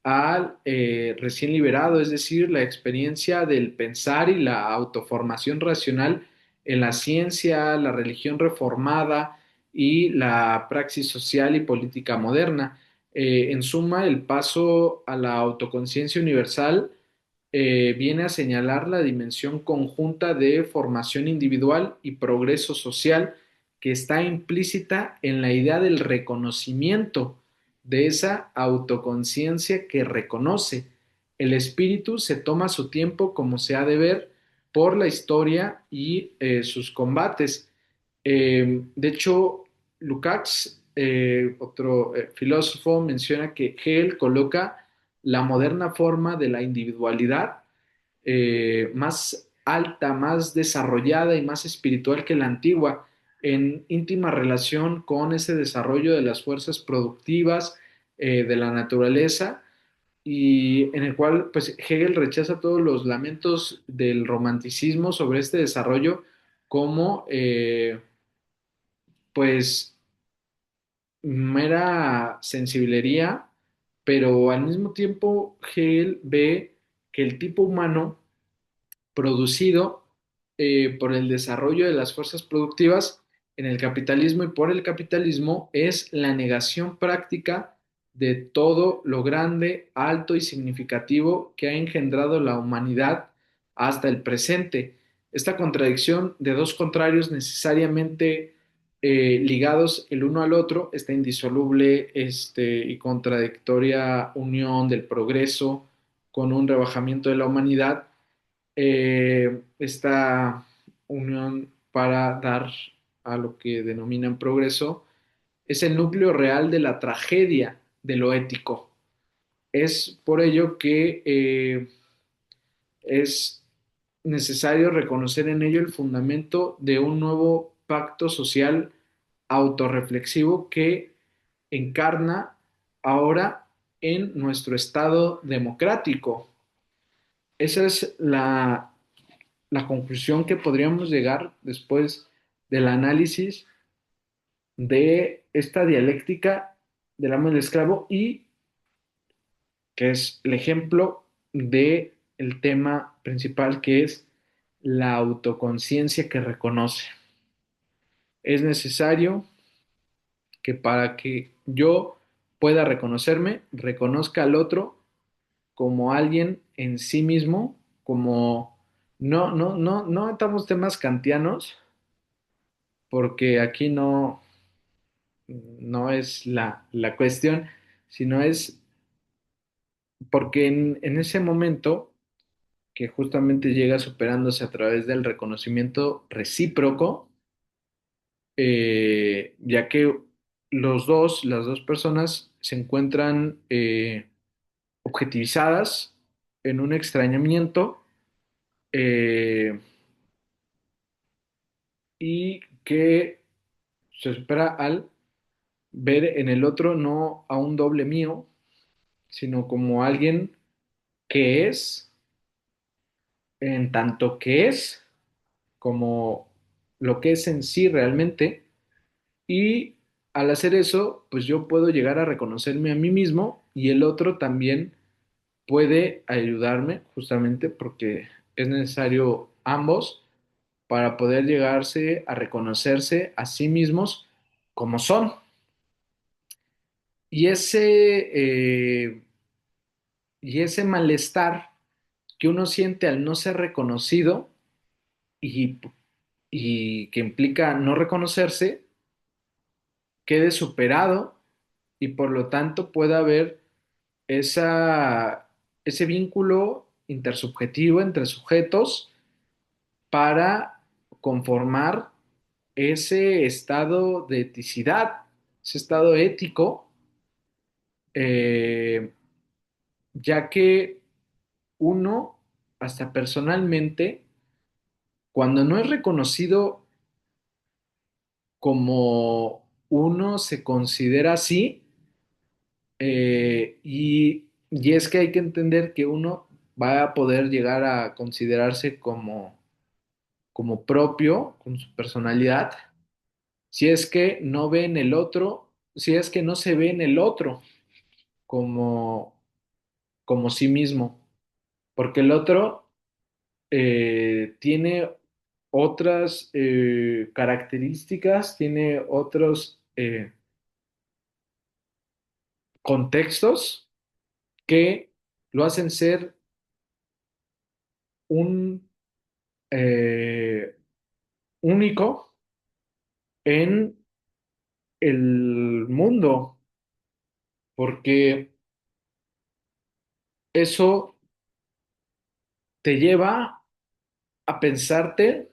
al recién liberado, es decir, la experiencia del pensar y la autoformación racional en la ciencia, la religión reformada y la praxis social y política moderna. En suma, el paso a la autoconciencia universal viene a señalar la dimensión conjunta de formación individual y progreso social que está implícita en la idea del reconocimiento de esa autoconciencia que reconoce. El espíritu se toma su tiempo como se ha de ver por la historia y sus combates. De hecho, Lukács, otro filósofo, menciona que Hegel coloca la moderna forma de la individualidad más alta, más desarrollada y más espiritual que la antigua, en íntima relación con ese desarrollo de las fuerzas productivas de la naturaleza y en el cual pues Hegel rechaza todos los lamentos del romanticismo sobre este desarrollo como pues mera sensiblería, pero al mismo tiempo Hegel ve que el tipo humano producido por el desarrollo de las fuerzas productivas en el capitalismo y por el capitalismo es la negación práctica de todo lo grande, alto y significativo que ha engendrado la humanidad hasta el presente. Esta contradicción de dos contrarios necesariamente ligados el uno al otro, esta indisoluble y contradictoria unión del progreso con un rebajamiento de la humanidad, esta unión para dar a lo que denominan progreso, es el núcleo real de la tragedia de lo ético. Es por ello que es necesario reconocer en ello el fundamento de un nuevo pacto social autorreflexivo que encarna ahora en nuestro Estado democrático. Esa es la conclusión que podríamos llegar después del análisis de esta dialéctica del amo y el esclavo y que es el ejemplo de el tema principal que es la autoconciencia que reconoce. Es necesario que para que yo pueda reconocerme, reconozca al otro como alguien en sí mismo, como no estamos temas kantianos, porque aquí no es la cuestión, sino es porque en ese momento que justamente llega superándose a través del reconocimiento recíproco, ya que las dos personas se encuentran objetivizadas en un extrañamiento eh, y que se supera al ver en el otro no a un doble mío, sino como alguien que es, en tanto que es, como lo que es en sí realmente, y al hacer eso, pues yo puedo llegar a reconocerme a mí mismo y el otro también puede ayudarme justamente porque es necesario ambos para poder llegarse a reconocerse a sí mismos como son. Y ese malestar que uno siente al no ser reconocido y, y que implica no reconocerse, quede superado y por lo tanto pueda haber ese vínculo intersubjetivo entre sujetos para conformar ese estado de eticidad, ese estado ético, eh, ya que uno, hasta personalmente, cuando no es reconocido como uno se considera así, y es que hay que entender que uno va a poder llegar a considerarse como propio, con su personalidad, si es que no ve en el otro, si es que no se ve en el otro como, como sí mismo, porque el otro tiene otras características, tiene otros contextos que lo hacen ser un único en el mundo, porque eso te lleva a pensarte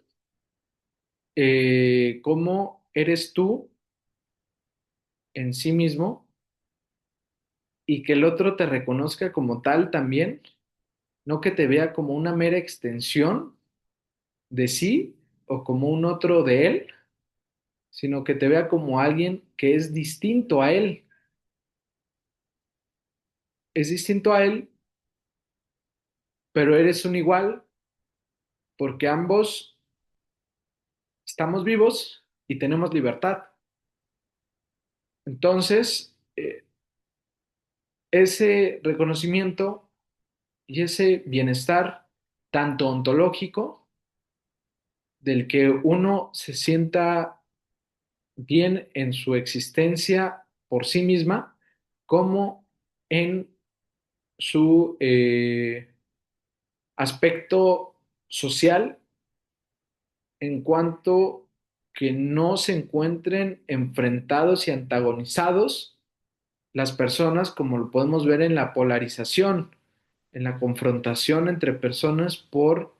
cómo eres tú en sí mismo y que el otro te reconozca como tal también, no que te vea como una mera extensión de sí o como un otro de él, sino que te vea como alguien que es distinto a él. Es distinto a él, pero eres un igual porque ambos estamos vivos y tenemos libertad. Entonces, ese reconocimiento y ese bienestar, tanto ontológico, del que uno se sienta bien en su existencia por sí misma, como en su aspecto social, en cuanto que no se encuentren enfrentados y antagonizados las personas, como lo podemos ver en la polarización, en la confrontación entre personas por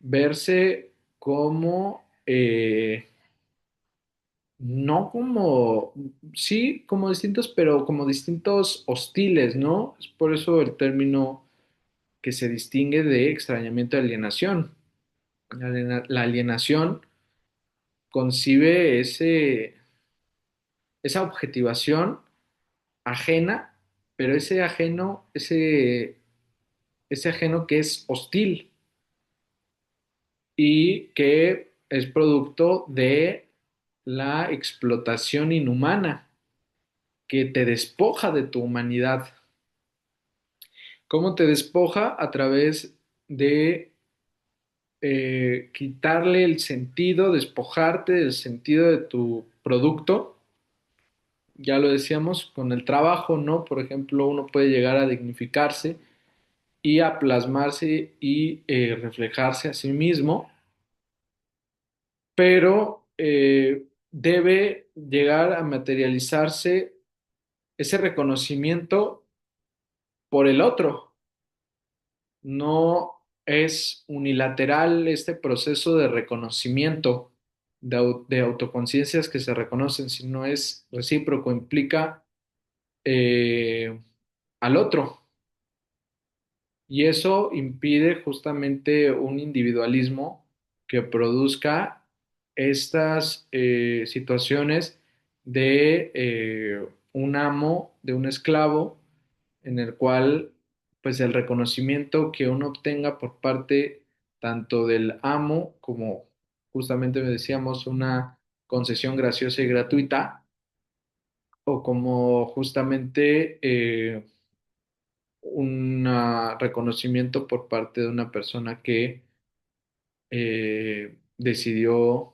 verse como, no como, sí, como distintos, pero como distintos hostiles, ¿no? Es por eso el término que se distingue de extrañamiento y alienación. La alienación concibe esa objetivación ajena, pero ese ajeno que es hostil y que es producto de la explotación inhumana que te despoja de tu humanidad. ¿Cómo te despoja? A través de quitarle el sentido, despojarte del sentido de tu producto. Ya lo decíamos, con el trabajo, ¿no? Por ejemplo, uno puede llegar a dignificarse y a plasmarse y reflejarse a sí mismo, pero debe llegar a materializarse ese reconocimiento por el otro. No es unilateral este proceso de reconocimiento de autoconciencias que se reconocen, sino es recíproco, implica eh, al otro. Y eso impide justamente un individualismo que produzca estas situaciones de un amo, de un esclavo, en el cual pues el reconocimiento que uno obtenga por parte tanto del amo como justamente me decíamos una concesión graciosa y gratuita, o como justamente un reconocimiento por parte de una persona que decidió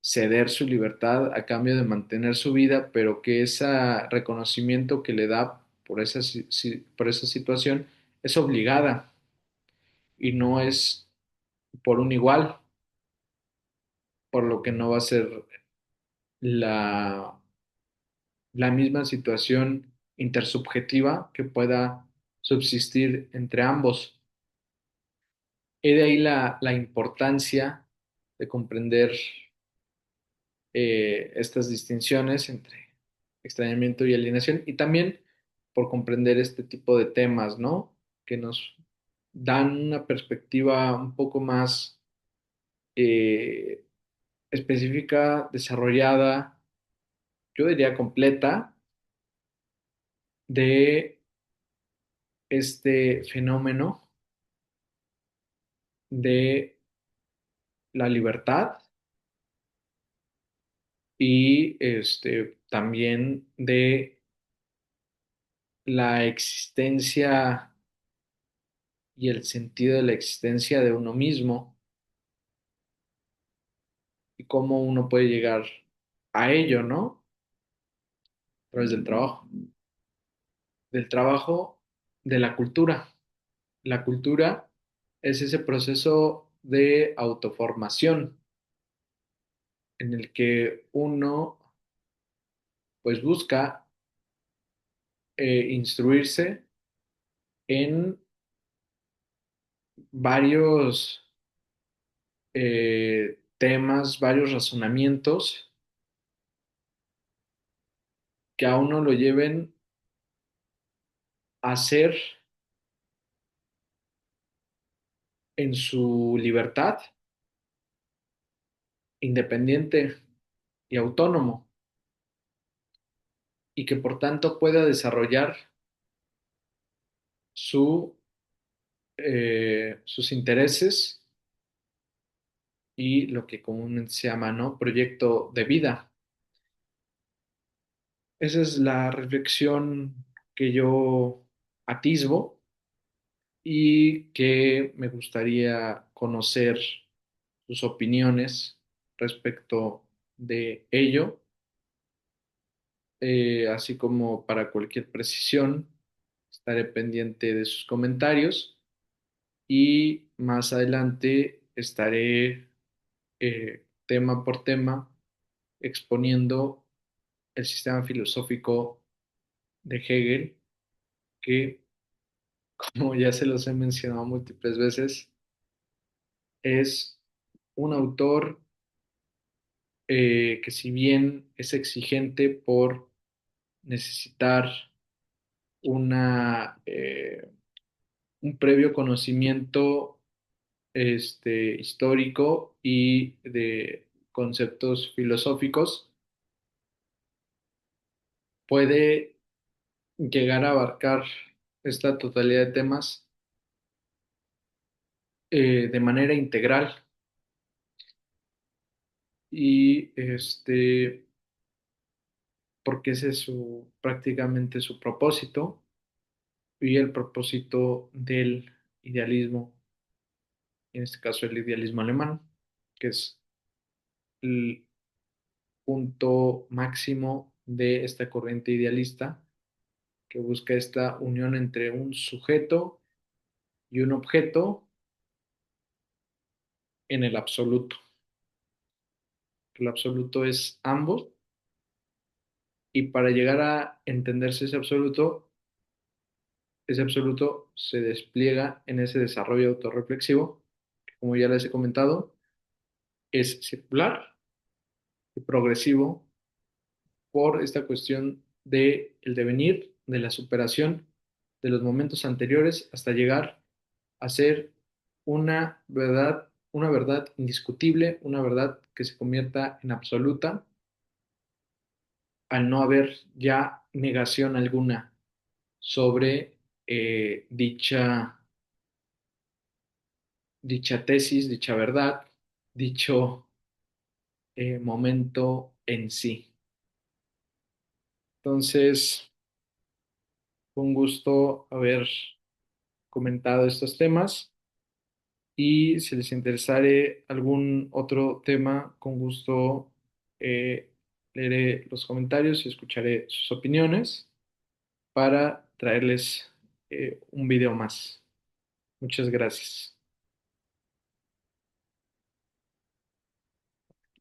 ceder su libertad a cambio de mantener su vida, pero que ese reconocimiento que le da por esa, por esa situación es obligada y no es por un igual, por lo que no va a ser la, la misma situación intersubjetiva que pueda subsistir entre ambos. Y de ahí la importancia de comprender estas distinciones entre extrañamiento y alienación y también por comprender este tipo de temas, ¿no? Que nos dan una perspectiva un poco más eh, específica, desarrollada, yo diría completa, de este fenómeno de la libertad y también de la existencia y el sentido de la existencia de uno mismo y cómo uno puede llegar a ello, ¿no? A través del trabajo, de la cultura. La cultura es ese proceso de autoformación en el que uno pues busca instruirse en varios temas, varios razonamientos que a uno lo lleven a ser en su libertad, independiente y autónomo, y que por tanto pueda desarrollar sus intereses y lo que comúnmente se llama, ¿no? Proyecto de vida. Esa es la reflexión que yo atisbo y que me gustaría conocer sus opiniones respecto de ello, así como para cualquier precisión, estaré pendiente de sus comentarios y más adelante estaré tema por tema exponiendo el sistema filosófico de Hegel, que, como ya se los he mencionado múltiples veces, es un autor que si bien es exigente por necesitar una, un previo conocimiento histórico y de conceptos filosóficos, puede llegar a abarcar esta totalidad de temas de manera integral y porque ese es prácticamente su propósito y el propósito del idealismo, en este caso el idealismo alemán, que es el punto máximo de esta corriente idealista que busca esta unión entre un sujeto y un objeto en el absoluto. El absoluto es ambos y para llegar a entenderse ese absoluto se despliega en ese desarrollo autorreflexivo, que como ya les he comentado, es circular y progresivo por esta cuestión de el devenir, de la superación de los momentos anteriores hasta llegar a ser una verdad indiscutible, una verdad que se convierta en absoluta al no haber ya negación alguna sobre dicha tesis, dicha verdad, dicho momento en sí. Entonces, fue un gusto haber comentado estos temas y si les interesare algún otro tema, con gusto eh, leeré los comentarios y escucharé sus opiniones para traerles un video más. Muchas gracias.